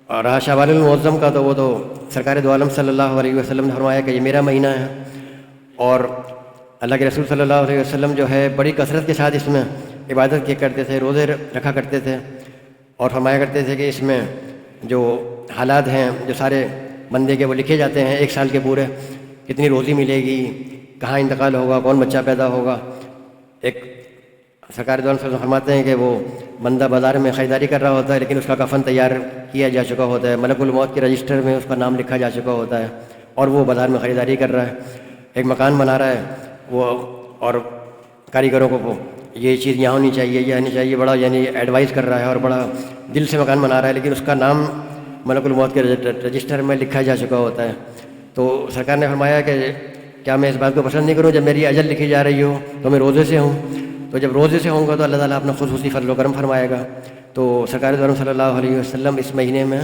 اور رہا شعبان المعظم کا تو وہ تو سرکار دو عالم صلی اللہ علیہ وسلم نے فرمایا کہ یہ میرا مہینہ ہے، اور اللہ کے رسول صلی اللہ علیہ وسلم جو ہے بڑی کثرت کے ساتھ اس میں عبادت کیا کرتے تھے، روزے رکھا کرتے تھے، اور فرمایا کرتے تھے کہ اس میں جو حالات ہیں جو سارے بندے کے وہ لکھے جاتے ہیں، ایک سال کے پورے کتنی روزی ملے گی، کہاں انتقال ہوگا، کون بچہ پیدا ہوگا۔ ایک سرکار دو عالم صلی اللہ علیہ وسلم فرماتے ہیں کہ وہ بندہ بازار میں خریداری کر رہا ہوتا ہے، لیکن اس کا کفن تیار کیا جا چکا ہوتا ہے، ملک الموت کے رجسٹر میں اس کا نام لکھا جا چکا ہوتا ہے، اور وہ بازار میں خریداری کر رہا ہے، ایک مکان بنا رہا ہے وہ، اور کاریگروں کو وہ یہ چیز یہاں ہونی چاہیے، یہ ہونی چاہیے، بڑا یعنی ایڈوائز کر رہا ہے اور بڑا دل سے مکان بنا رہا ہے، لیکن اس کا نام ملک الموت کے رجسٹر میں لکھا جا چکا ہوتا ہے. تو سرکار نے فرمایا کہ کیا میں اس بات کو پسند نہیں کروں جب میری اجل لکھی جا رہی ہو تو میں روزے سے ہوں. تو جب روزے سے ہوں گا تو اللہ تعالیٰ اپنا خصوصی فضل و کرم فرمائے گا. تو سرکار دو عالم صلی اللہ علیہ وسلم اس مہینے میں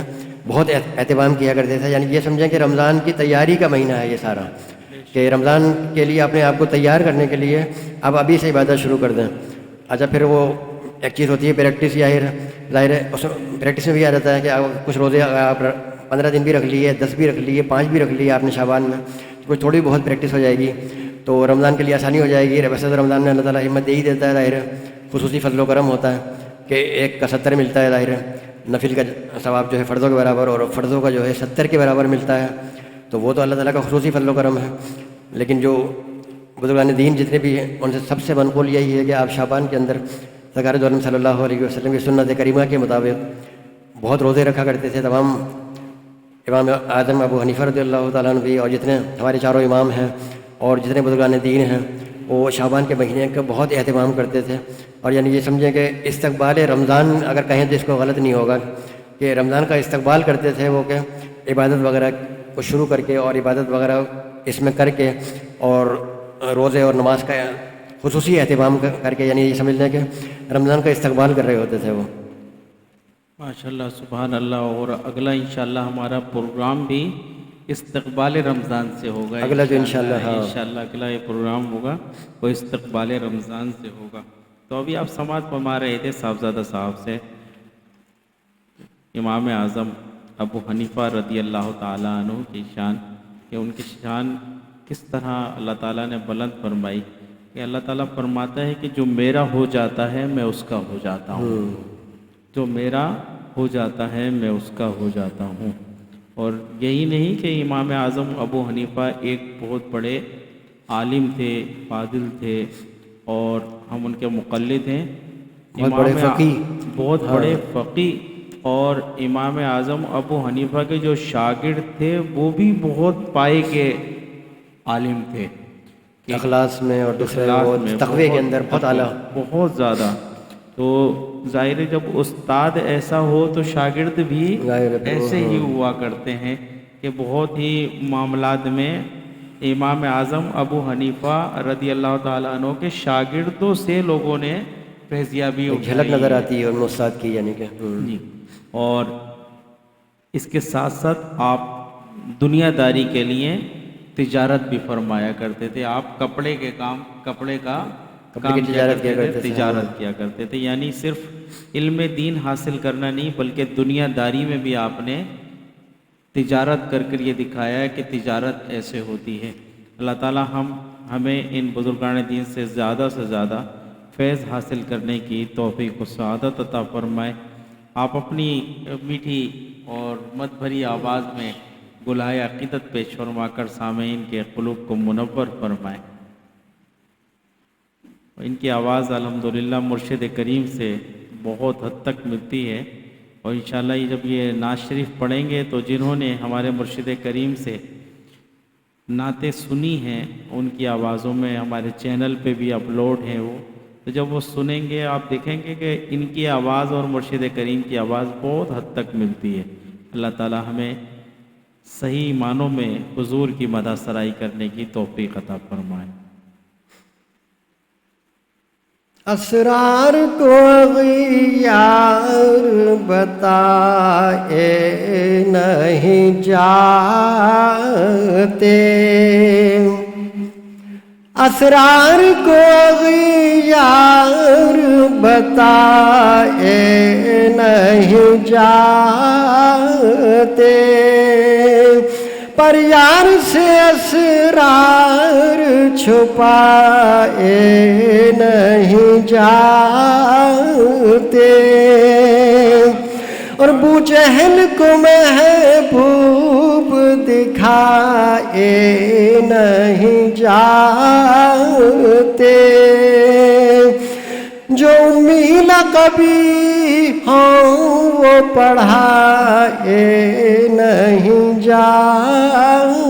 بہت اہتمام کیا کرتے تھے. یعنی یہ سمجھیں کہ رمضان کی تیاری کا مہینہ ہے یہ سارا, کہ رمضان کے لیے اپنے آپ کو تیار کرنے کے لیے آپ ابھی سے عبادت شروع کر دیں. اچھا پھر وہ ایک چیز ہوتی ہے پریکٹس, یا ظاہر ہے اس پریکٹس میں بھی آ جاتا ہے کہ آپ کچھ روزے آپ 15 دن بھی رکھ لیے, 10 بھی رکھ لیے, 5 بھی رکھ لیے آپ نے شعبان میں, کچھ تھوڑی بہت پریکٹس ہو جائے گی تو رمضان کے لیے آسانی ہو جائے گی. ویسے تو رمضان میں اللہ تعالیٰ ہمت دے ہی دیتا ہے, ظاہر ہے خصوصی فضل و کرم ہوتا ہے کہ ایک کا 70 ملتا ہے, ظاہر ہے نفل کا ثواب جو ہے فرضوں کے برابر اور فرضوں کا جو ہے 70 کے برابر ملتا ہے. تو وہ تو اللہ تعالیٰ کا خصوصی فضل و کرم ہے. لیکن جو بزرگان دین جتنے بھی ہیں ان سے سب سے منقول یہی ہے کہ آپ شعبان کے اندر سرکار دو عالم صلی اللہ علیہ وسلم کی سنت کریمہ کے مطابق بہت روزے رکھا کرتے تھے. تمام امام اعظم ابو حنیفہ رضی اللہ تعالیٰ عنہ بھی اور جتنے ہمارے چاروں امام ہیں اور جتنے بزرگان دین ہیں وہ شعبان کے مہینے کا بہت اہتمام کرتے تھے. اور یعنی یہ سمجھیں کہ استقبال رمضان اگر کہیں تو اس کو غلط نہیں ہوگا کہ رمضان کا استقبال کرتے تھے وہ کہ عبادت وغیرہ کو شروع کر کے اور عبادت وغیرہ اس میں کر کے اور روزے اور نماز کا خصوصی اہتمام کر کے, یعنی یہ سمجھ لیں کہ رمضان کا استقبال کر رہے ہوتے تھے وہ. ماشاءاللہ سبحان اللہ. اور اگلا انشاءاللہ ہمارا پروگرام بھی استقبال رمضان سے ہوگا. اگلا جو انشاءاللہ انشاءاللہ اگلا یہ پروگرام ہوگا وہ استقبال رمضان سے ہوگا. تو ابھی آپ سماعت فرما رہے تھے صاحبزادہ صاحب سے امام اعظم ابو حنیفہ رضی اللہ تعالیٰ عنہ کی شان, کہ ان کی شان کس طرح اللہ تعالیٰ نے بلند فرمائی کہ اللہ تعالیٰ فرماتا ہے کہ جو میرا ہو جاتا ہے میں اس کا ہو جاتا ہوں, جو میرا ہو جاتا ہے میں اس کا ہو جاتا ہوں. اور یہی نہیں کہ امام اعظم ابو حنیفہ ایک بہت بڑے عالم تھے, فاضل تھے اور ہم ان کے مقلد ہیں, بہت بڑے فقیہ, بہت بڑے فقیہ. اور امام اعظم ابو حنیفہ کے جو شاگرد تھے وہ بھی بہت پائے کے عالم تھے, اخلاص میں اور دوسرے تقوی کے اندر بہت اعلیٰ, بہت زیادہ. تو ظاہر جب استاد ایسا ہو تو شاگرد بھی ایسے ہی ہوا کرتے ہیں کہ بہت ہی معاملات میں امام اعظم ابو حنیفہ رضی اللہ تعالیٰ عنہ کے شاگردوں سے لوگوں نے فیضیابی جھلک نظر آتی ہے ان استاد کی, یعنی کہ جی. اور اس کے ساتھ ساتھ آپ دنیا داری کے لیے تجارت بھی فرمایا کرتے تھے. آپ کپڑے کے کام, کپڑے کا کام تجارت کیا کرتے تھے, تجارت کیا کرتے تھے. یعنی صرف علم دین حاصل کرنا نہیں بلکہ دنیا داری میں بھی آپ نے تجارت کر کر یہ دکھایا ہے کہ تجارت ایسے ہوتی ہے. اللہ تعالی ہمیں ان بزرگان دین سے زیادہ فیض حاصل کرنے کی توفیق و سعادت عطا فرمائے. آپ اپنی میٹھی اور مت بھری آواز میں گلہائے عقیدت پیش فرما کر سامعین کے قلوب کو منور فرمائیں. ان کی آواز الحمدللہ مرشد کریم سے بہت حد تک ملتی ہے. اور انشاءاللہ جب یہ نعت شریف پڑھیں گے تو جنہوں نے ہمارے مرشد کریم سے نعتیں سنی ہیں ان کی آوازوں میں ہمارے چینل پہ بھی اپلوڈ ہیں وہ, تو جب وہ سنیں گے آپ دیکھیں گے کہ ان کی آواز اور مرشد کریم کی آواز بہت حد تک ملتی ہے. اللہ تعالی ہمیں صحیح معنوں میں حضور کی مدح سرائی کرنے کی توفیق عطا فرمائے. اسرار کو اغیار بتائے نہیں جاتے, اسرار کو اغیار بتائے نہیں جاتے, پر یار سے اسرار چھپائے نہیں جاتے, اور بو جہل کو محبوب دکھائے نہیں جاتے, جو میلا کبھی ہوں وہ پڑھائے نہیں جاتے,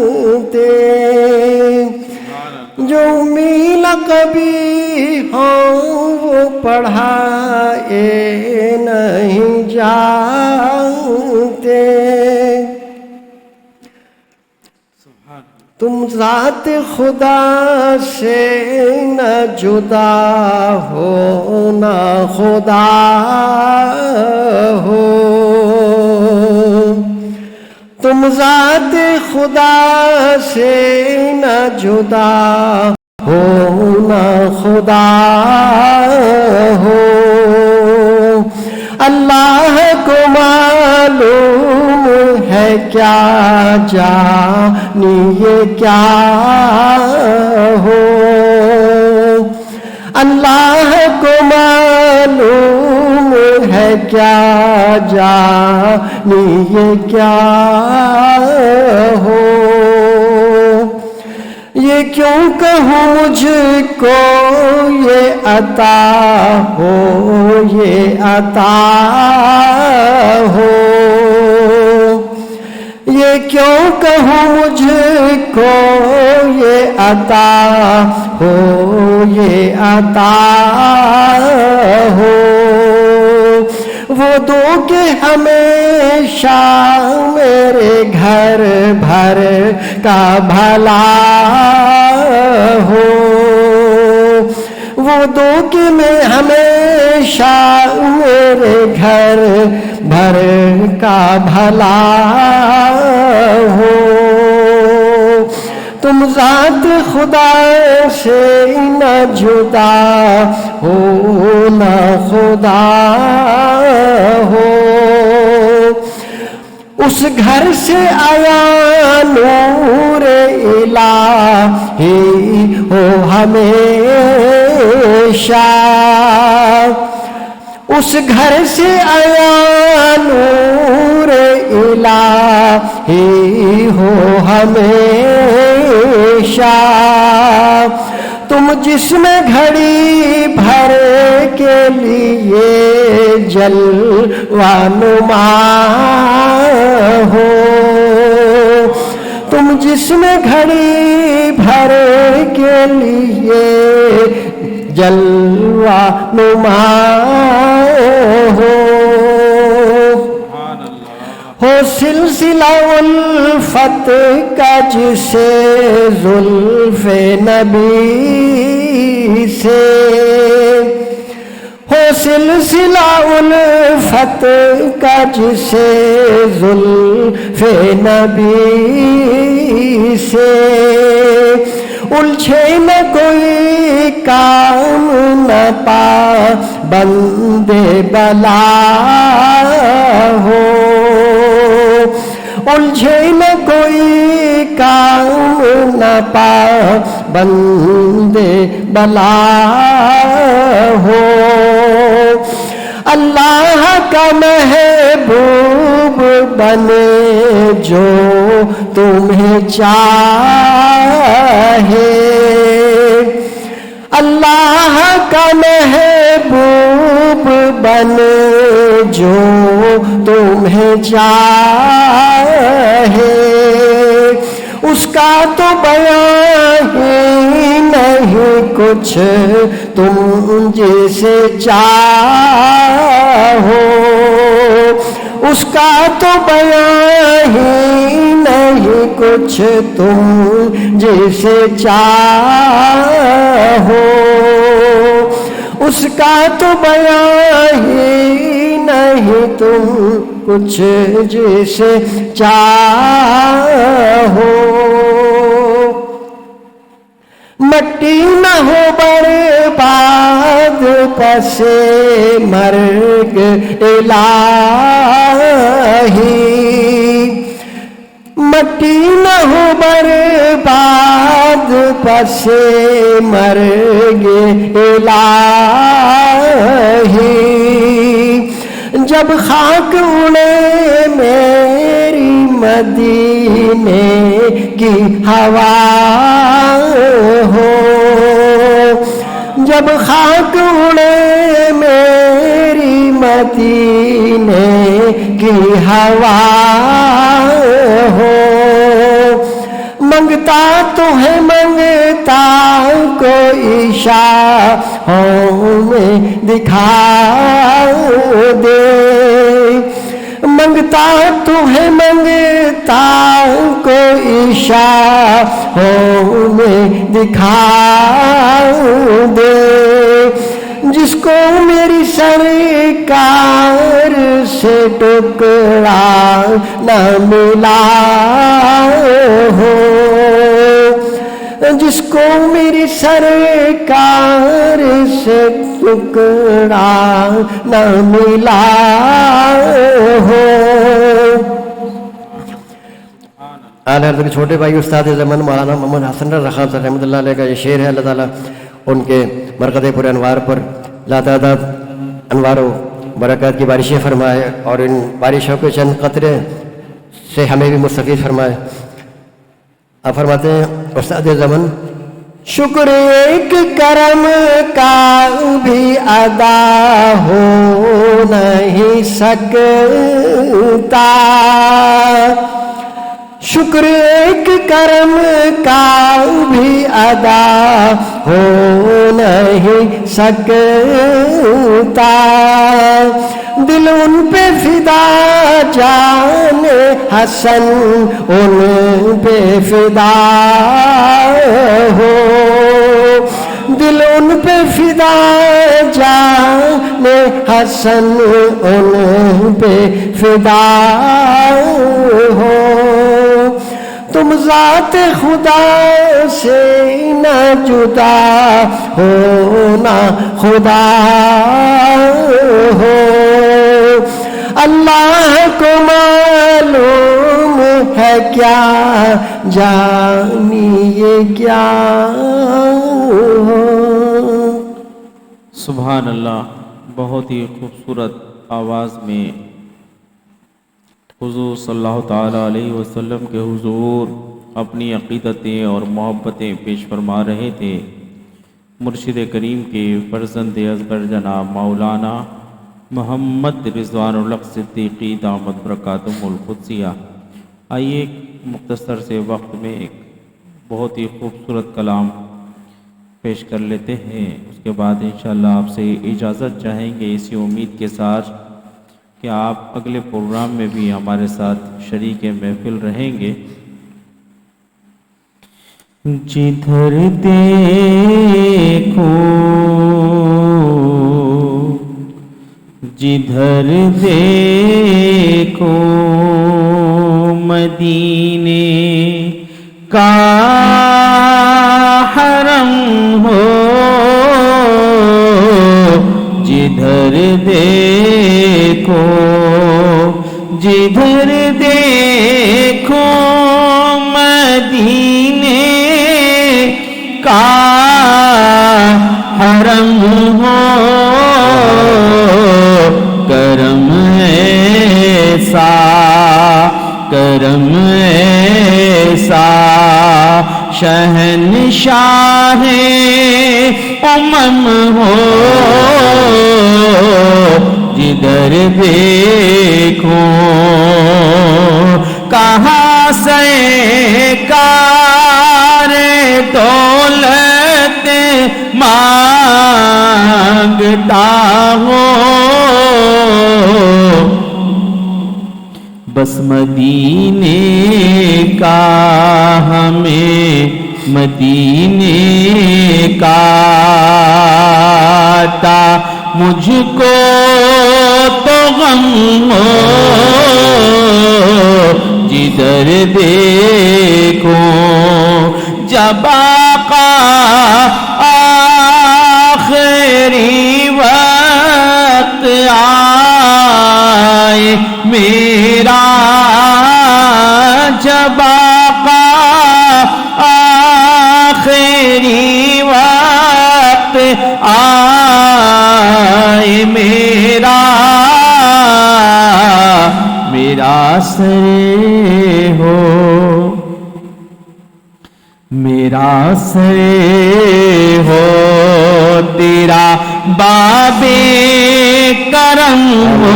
جو میلا کبھی ہوں وہ پڑھائے نہیں جاتے. تم ذات خدا سے نہ جدا ہو نہ خدا ہو، تم ذات خدا سے نہ جدا ہو نہ خدا ہو، اللہ کو معلوم ہے کیا جانی یہ کیا ہو، اللہ کو معلوم ہے کیا جانی یہ کیا ہو، یہ کیوں کہوں مجھ کو یہ عطا ہو یہ عطا ہو، یہ کیوں کہوں مجھ کو یہ عطا ہو یہ عطا ہو، وہ دو کہ ہمیشہ میرے گھر بھر کا بھلا ہو، وہ دو کہ میں ہمیشہ میرے گھر بھر کا بھلا ہو، تم ذات خدا سے نہ جدا ہو نہ خدا ہو، اس گھر سے آیا نور الہی ہو ہمیشہ، اس گھر سے آیا نور الہی ہو ہمیشہ، تم جس میں گھڑی بھر کے لیے جلوہ نما ہو، تم جس میں گھڑی بھر کے لیے جلوہ نما ہو سلسلہ الفت کا جسے زلف نبی سے، ہو سلسلہ الفت کا جسے زلف نبی سے، الجھے نہ کوئی کام نہ پا بندے بلا ہو، الجھے نہ کوئی کام نہ پا بندے بلا ہو، اللہ کا محبوب بنے جو تمہیں چاہے، اللہ کا محبوب بنے جو تمہیں چاہے، اس کا تو بیان ہی نہیں کچھ تم جیسے چاہو، اس کا تو بیان ہی نہیں کچھ تم جیسے چاہو، اس کا تو بیان ہی نہیں تم کچھ جیسے چاہو، مٹی نہ ہو برباد پس مرگ الہی، مٹی نہ ہو برباد پس مرگ الہی، جب خاک اڑے میری مدینے کی ہوا ہو، جب خاک اڑے میری مدینے کی ہوا ہو، منگتا تو ہے منگتا کوئی شاہوں میں دکھا دے، منگتا تمہیں منگتا کوئی شاہوں میں دکھاؤں دے، جس کو میری سرکار سے ٹکڑا نہ ملا ہو، جس کو میری سرکار سے ٹکڑا نہ ملا ہو۔ اعلیٰ حضرت کے چھوٹے بھائی استاد زمن مولانا محمد حسن رضا خان صاحب رحمۃ اللہ علیہ کا یہ شعر ہے، اللہ تعالیٰ ان کے مرکز پر انوار پر لاتعداد انوار و برکات کی بارشیں فرمائے، اور ان بارشوں کے چند قطرے سے ہمیں بھی مستفید فرمائے۔ آپ فرماتے ہیں استاد زمن، شکر ایک کرم کا بھی ادا ہو نہیں سکتا، شکر ایک کرم کا بھی ادا ہو نہیں سکتا، دل ان پہ فدا جان حسن ان پہ فدا ہو، دل ان پہ فدا جان حسن ان پہ فدا ہو، تم ذات خدا سے نہ جدا ہو نہ خدا ہو، اللہ کو معلوم ہے کیا جانیے کیا ہو۔ سبحان اللہ، بہت ہی خوبصورت آواز میں حضور صلی اللہ تعالیٰ علیہ وسلم کے حضور اپنی عقیدتیں اور محبتیں پیش فرما رہے تھے۔ مرشد کریم کے فرزند اصغر جناب مولانا محمد رضوان الحق صدیقی دامت برکاتہم القدسیہ۔ آئیے ایک مختصر سے وقت میں ایک بہت ہی خوبصورت کلام پیش کر لیتے ہیں، اس کے بعد انشاءاللہ آپ سے اجازت چاہیں گے، اسی امید کے ساتھ کہ آپ اگلے پروگرام میں بھی ہمارے ساتھ شریک محفل رہیں گے۔ جدھر دیکھو جدھر دیکھو مدینے کا حرم ہو، جدھر دیکھو جدھر دیکھو مدینے کا حرم ہو، کرم ایسا کرم ایسا شہنشاہ امم ہو، جدھر دیکھو کہاں سے کار دولت مانگتا ہو، بس مدینے کا ہمیں مدینے کا تا مجھ کو تو غم ہو، جدھر دیکھو جب آقا آخری وقت آئے میرا، جب آقا آخری وقت آئے میرا، میرا سر ہو میرا سر ہو تیرا باب کرم ہو،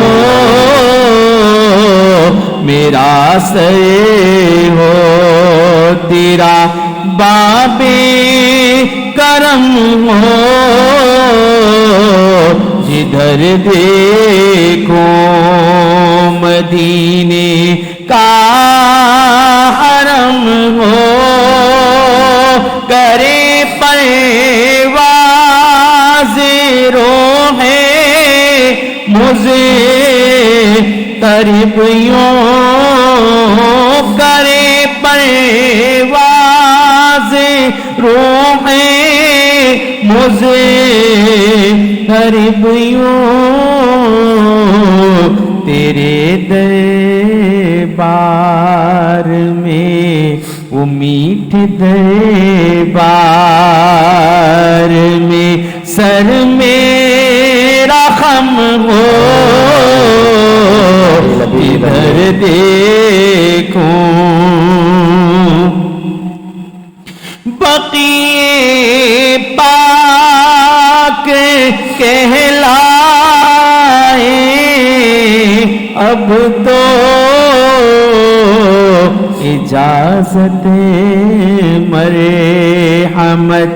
میرا سر ہو تیرا باب کرم ہو جدھر دیکھو مدینے کا حرم ہو کرے پرواز روح مجھے قریب یوں کرے پرواز روح مجھے قریب یوں تیرے دربار میں وہ میٹھے دربار میں سر میرا خم ہو ادھر دیکھوں بقیع پاک کہلائے اب تو اجازت مرحمت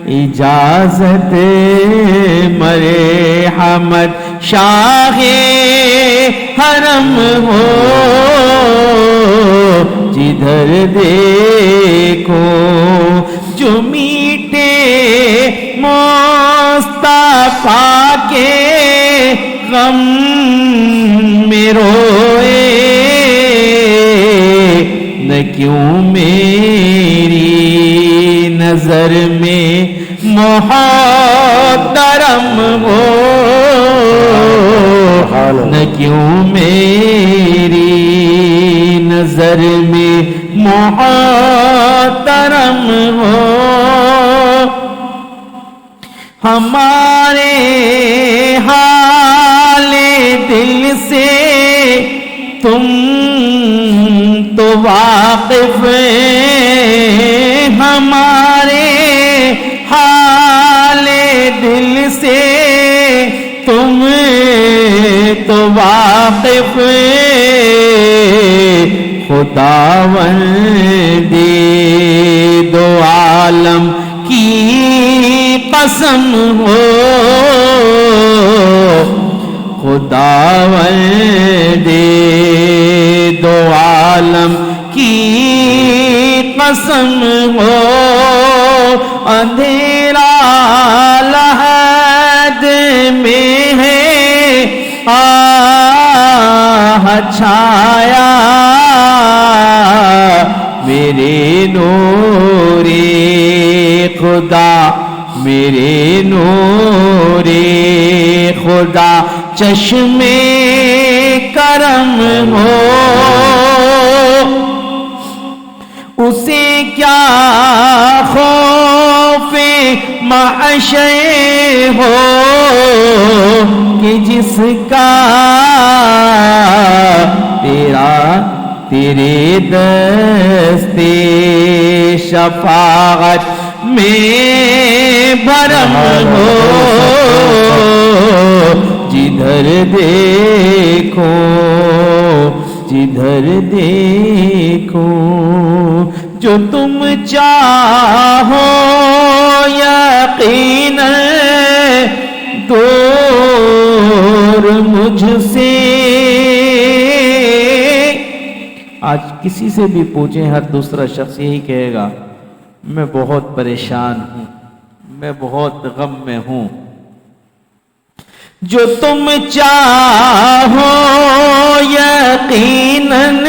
اجازت مرحمت شاہ حرم ہو جدھر دیکھو جو میٹے مصطفیٰ کے غم میں روئے نہ کیوں میری نظر میں محترم ہو نہ کیوں میری نظر میں محترم ہو ہمارے حال دل سے تم تو واقف ہمارے حال دل سے تم تو واقف خداوندی دو عالم کی قسم ہو خداوندی دو عالم کی قسم ہو اندھیرا لحد میں ہے آہ چھایا میرے نور خدا میرے نور خدا چشمے کرم ہو اسے کیا خوف معشر ہو کہ جس کا تیرے دستے شفاعت میں بھرم ہو جدھر دیکھو جدھر دیکھو جو تم چاہو یقیناً دور مجھ سے آج کسی سے بھی پوچھیں ہر دوسرا شخص یہی کہے گا میں بہت پریشان ہوں میں بہت غم میں ہوں جو تم چاہو یقیناً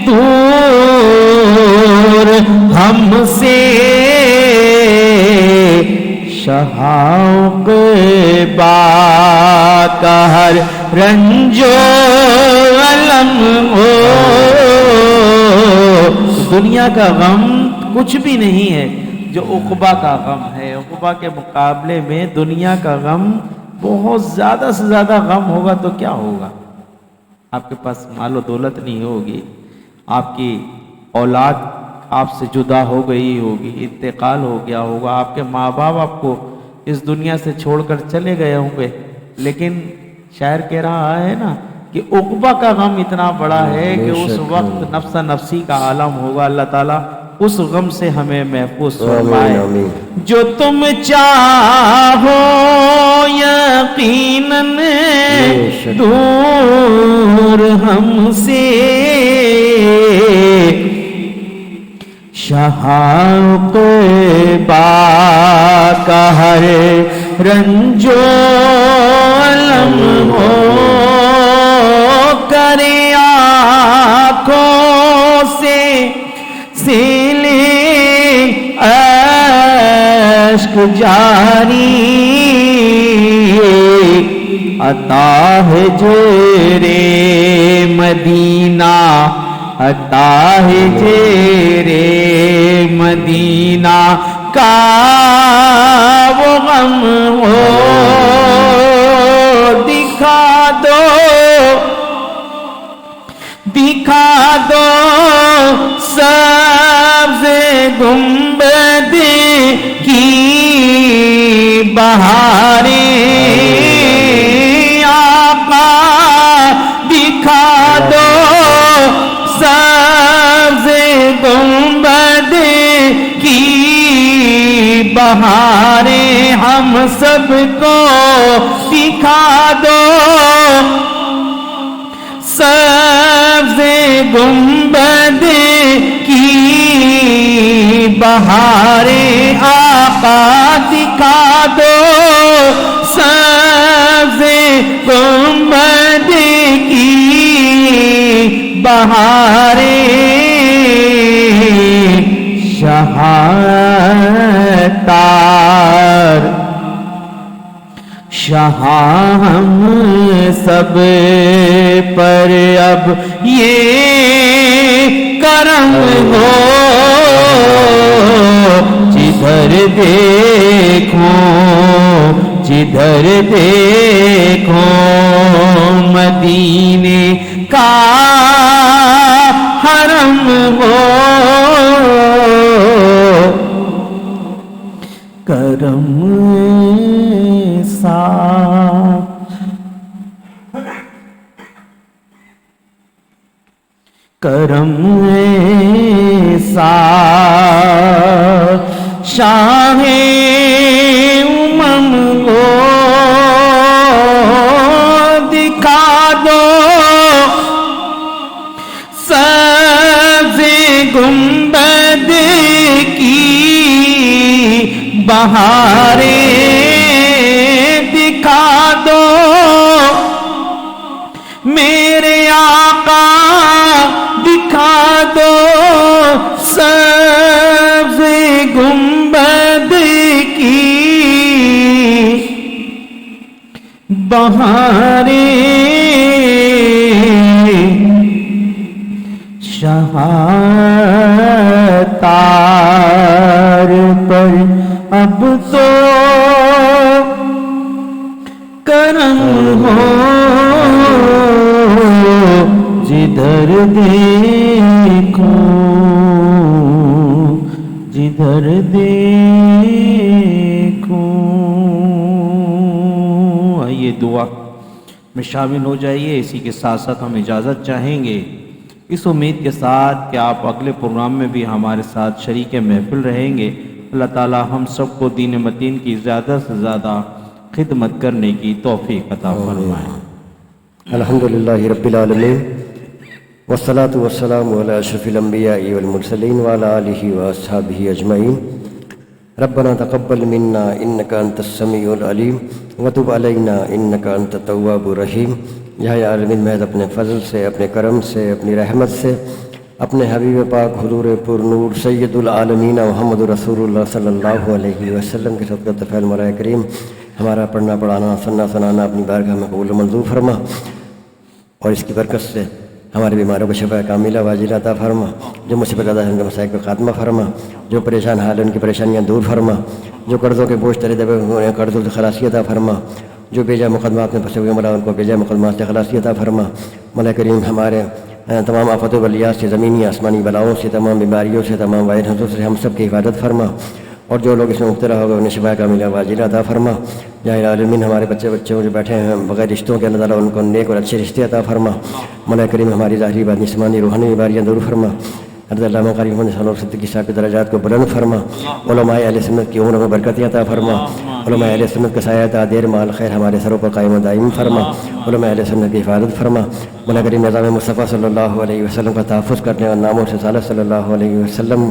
دور ہم سے شہاق با کا ہر رنج و علم ہو دنیا کا غم کچھ بھی نہیں ہے جو عقبہ کا غم ہے عقبہ کے مقابلے میں دنیا کا غم بہت زیادہ سے زیادہ غم ہوگا تو کیا ہوگا آپ کے پاس مال و دولت نہیں ہوگی آپ کی اولاد آپ سے جدا ہو گئی ہوگی انتقال ہو گیا ہوگا آپ کے ماں باپ آپ کو اس دنیا سے چھوڑ کر چلے گئے ہوں گے لیکن شاعر کہہ رہا ہے نا کہ عقبہ کا غم اتنا بڑا ہے کہ اس وقت نفس نفسی کا عالم ہوگا اللہ تعالیٰ اس غم سے ہمیں محفوظ آمین فرمائے۔ آمین۔ جو تم چاہو یقیناً دور ہم سے، شہاق با کا ہر رنج و علم ہو، کرے آنکھوں سے سیلے اشک جاری، عطا ہے جیرے مدینہ، عطا ہے جیرے مدینہ کا وہ غم ہو، دکھا دو سبز گنبد کی بہاریں، آقا دکھا دو سبز گنبد کی بہاریں، ہم سب کو دکھا دو سبز گنبد کی بہاریں، آقا دکھا دو سبز گنبد کی بہاریں، شہتار شاہ ہم سب پر اب یہ کرم ہو، جدھر دیکھو مدینے کا حرم ہو، کرم سا کرم ایسا شاہ امم کو دکھا دو سبز گنبد کی بہاریں، دکھا دو میرے آقا، دکھا دو سبز گنبد کی بہاریں، شہتار پر اب تو کرم ہو، جدھر دیکھو آئیے دعا میں شامل ہو جائیے۔ اسی کے ساتھ ساتھ ہم اجازت چاہیں گے اس امید کے ساتھ کہ آپ اگلے پروگرام میں بھی ہمارے ساتھ شریک محفل رہیں گے۔ اللہ تعالی ہم سب کو دین متین کی زیادہ سے زیادہ خدمت کرنے کی توفیق عطا فرمائے۔ الحمدللہ رب العالمین، والصلاة والسلام علی اشرف الانبیاء والمرسلین وعلی آلہ واصحابہ اجمعین۔ ربنا تقبل منا انک انت السمیع العلیم وتب علینا انک انت التواب الرحیم۔ یا عالمین، محض اپنے فضل سے، اپنے کرم سے، اپنی رحمت سے، اپنے حبیب پاک حضور پر نور سید العالمین محمد رسول اللہ صلی اللہ علیہ وسلم کے صدقۃ فعل مولا کریم ہمارا پڑھنا پڑھانا سننا سنانا اپنی بارگاہ میں قبول و منظور فرما، اور اس کی برکت سے ہمارے بیماروں کو شفا کاملہ واجلہ عطا فرما، جو مصیبت زدہ ہیں ان کے مسائل کو خاتمہ فرما، جو پریشان حال ہیں ان کی پریشانیاں دور فرما، جو قرضوں کے بوجھ تلے دبے ہوئے ہیں قرضوں سے خلاصی عطا فرما، جو بیجا مقدمات میں پھنسے ہوئے مولا ان کو بیجا مقدمات سے خلاصی عطا فرما۔ مولا کریم ہمارے تمام آفات و بلیات سے، زمینی آسمانی بلاؤں سے، تمام بیماریوں سے، تمام وائر حضور سے ہم سب کی حفاظت فرما، اور جو لوگ اس میں مبتلا ہو گئے انہیں شفا کاملہ واجلہ عطا فرما۔ یا العالمین ہمارے بچوں جو بیٹھے ہیں بغیر رشتوں کے، اللہ تعالیٰ ان کو نیک اور اچھے رشتے عطا فرما۔ مولا کریم ہماری ظاہری باطنی جسمانی روحانی بیماریاں دور فرما، حضرت علامہ قاری محمد ثانوی صدیقی صاحب کے درجات کو بلند فرما، علماء اہل سنت کی عمر میں برکت عطا فرما، علماء اہل سنت کا سایہ تا دیر مال خیر ہمارے سروں پر قائم و دائم فرما، علماء اہل سنت کی حفاظت فرما، مولا کریم نظام مصطفیٰ صلی اللہ علیہ وسلم کا تحفظ کرنے اور نام و رسالت صلی اللہ علیہ وسلم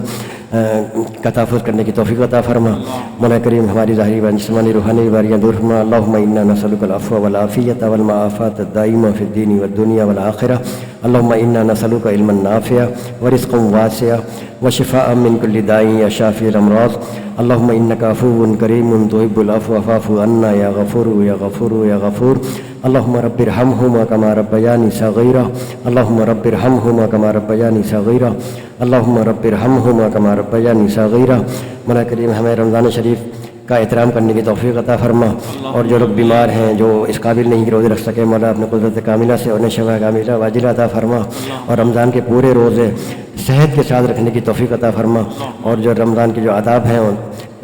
کا تحفظ کرنے کی توفیق عطا فرما، مولا کریم ہماری ظاہری و جسمانی روحانی بیماریاں دور فرما، اللہم انا نسألک العفو والعافیۃ والمعافاۃ الدائمہ فی الدین والدنیا والآخرہ، اللہم انا نسألک علما نافعا ورزقا واسعا وشفاء من کل داء یا شافی الامراض، اللہم انک عفو کریم تحب العفو فاعف عنا یا غفور یا غفور یا غفور، اللہم رب ارحمہما کما ربیانی صغیرا، اللہم رب ارحمہما کما ربیانی صغیرا، اللہم رب ارحمہما کما ربیانی صغیرا۔ مولا کریم ہمیں رمضان شریف کا احترام کرنے کی توفیق عطا فرما، اور جو لوگ بیمار ہیں جو اس قابل نہیں کہ روزے رکھ سکے، مولا اپنے قدرت کاملہ سے انہیں شفا کاملہ واجلہ عطا فرما، اور رمضان کے پورے روزے صحت کے ساتھ رکھنے کی توفیق عطا فرما، اور جو رمضان کے جو آداب ہیں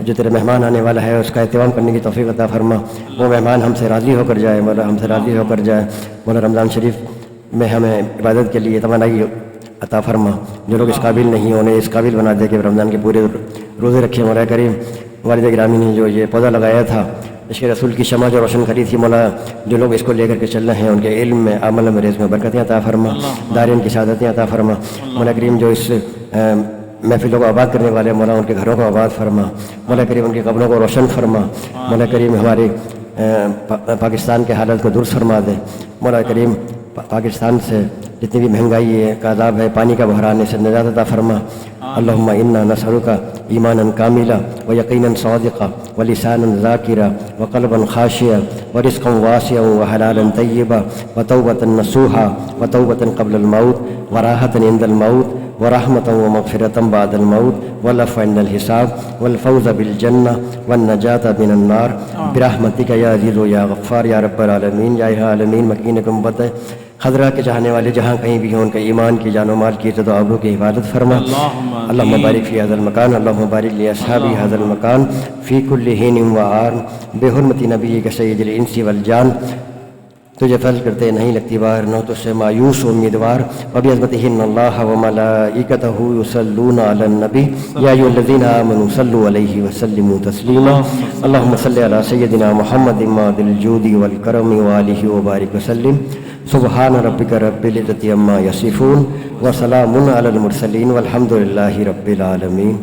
جو تیرے مہمان آنے والا ہے اس کا اہتمام کرنے کی توفیق عطا فرما، وہ مہمان ہم سے راضی ہو کر جائے، مولا ہم سے راضی ہو کر جائے، مولا رمضان شریف میں ہمیں عبادت کے لیے توانائی عطا فرما، جو لوگ اس قابل نہیں انہیں اس قابل بنا دے کہ رمضان کے پورے روزے رکھے۔ مولا کریم والد گرامی نے جو یہ پودا لگایا تھا، اس کے رسول کی شمع جو روشن کری تھی، مولا جو لوگ اس کو لے کر کے چل رہے ہیں ان کے علم میں، عمل میں، رزق میں برکتیں عطا فرما، دارین کی سعادتیں عطا فرما، مولا کریم جو اس محفلوں کو آباد کرنے والے، مولا ان کے گھروں کو آباد فرما، مولا کریم ان کے قبروں کو روشن فرما، مولا کریم ہمارے پاکستان کے حالت کو درست فرما دے، مولا کریم پاکستان سے جتنی بھی مہنگائی کا عذاب ہے، پانی کا بحران ہے، سے نجات عطا فرما، اللہم انا نسألک ایمانا کاملا و یقینا صادقا و لسانا ذاکرا و قلبا خاشعا و رزقا واسعا و حلالا طیبا و توبة نصوحا و توبة قبل الموت و راحة عند الموت و رحمة و مغفرة بعد الموت و العفو عند الحساب و الفوز بالجنة و النجاة من النار برحمتک یا عزیز و یا غفار یا رب العالمین۔ یا الہ العالمین مکین گنبد خضرہ کے چاہنے والے جہاں کہیں بھی ہوں ان کے ایمان کی، جان و مال کی عزت و آبرو کی حفاظت فرما، اللہم بارک فی هذا المکان، اللہم بارک لاصحاب هذا المکان فی کل حین و آن بحرمت نبیک سید الانس والجان۔ تجھے فضل کرتے نہیں لگتی بار، نہ تجھ سے مایوس امیدوار، وبعظمتہ ان اللہ وملائکتہ یصلون علی النبی یا ایھا الذین آمنوا صلوا علیہ وسلموا تسلیما، اللہم صل علی سیدنا محمد ماضی الجود والکرم وآلہ وبارک وسلم، سبحان ربک رب العزۃ عما یصفون وسلام علی المرسلین والحمد للہ رب العالمین۔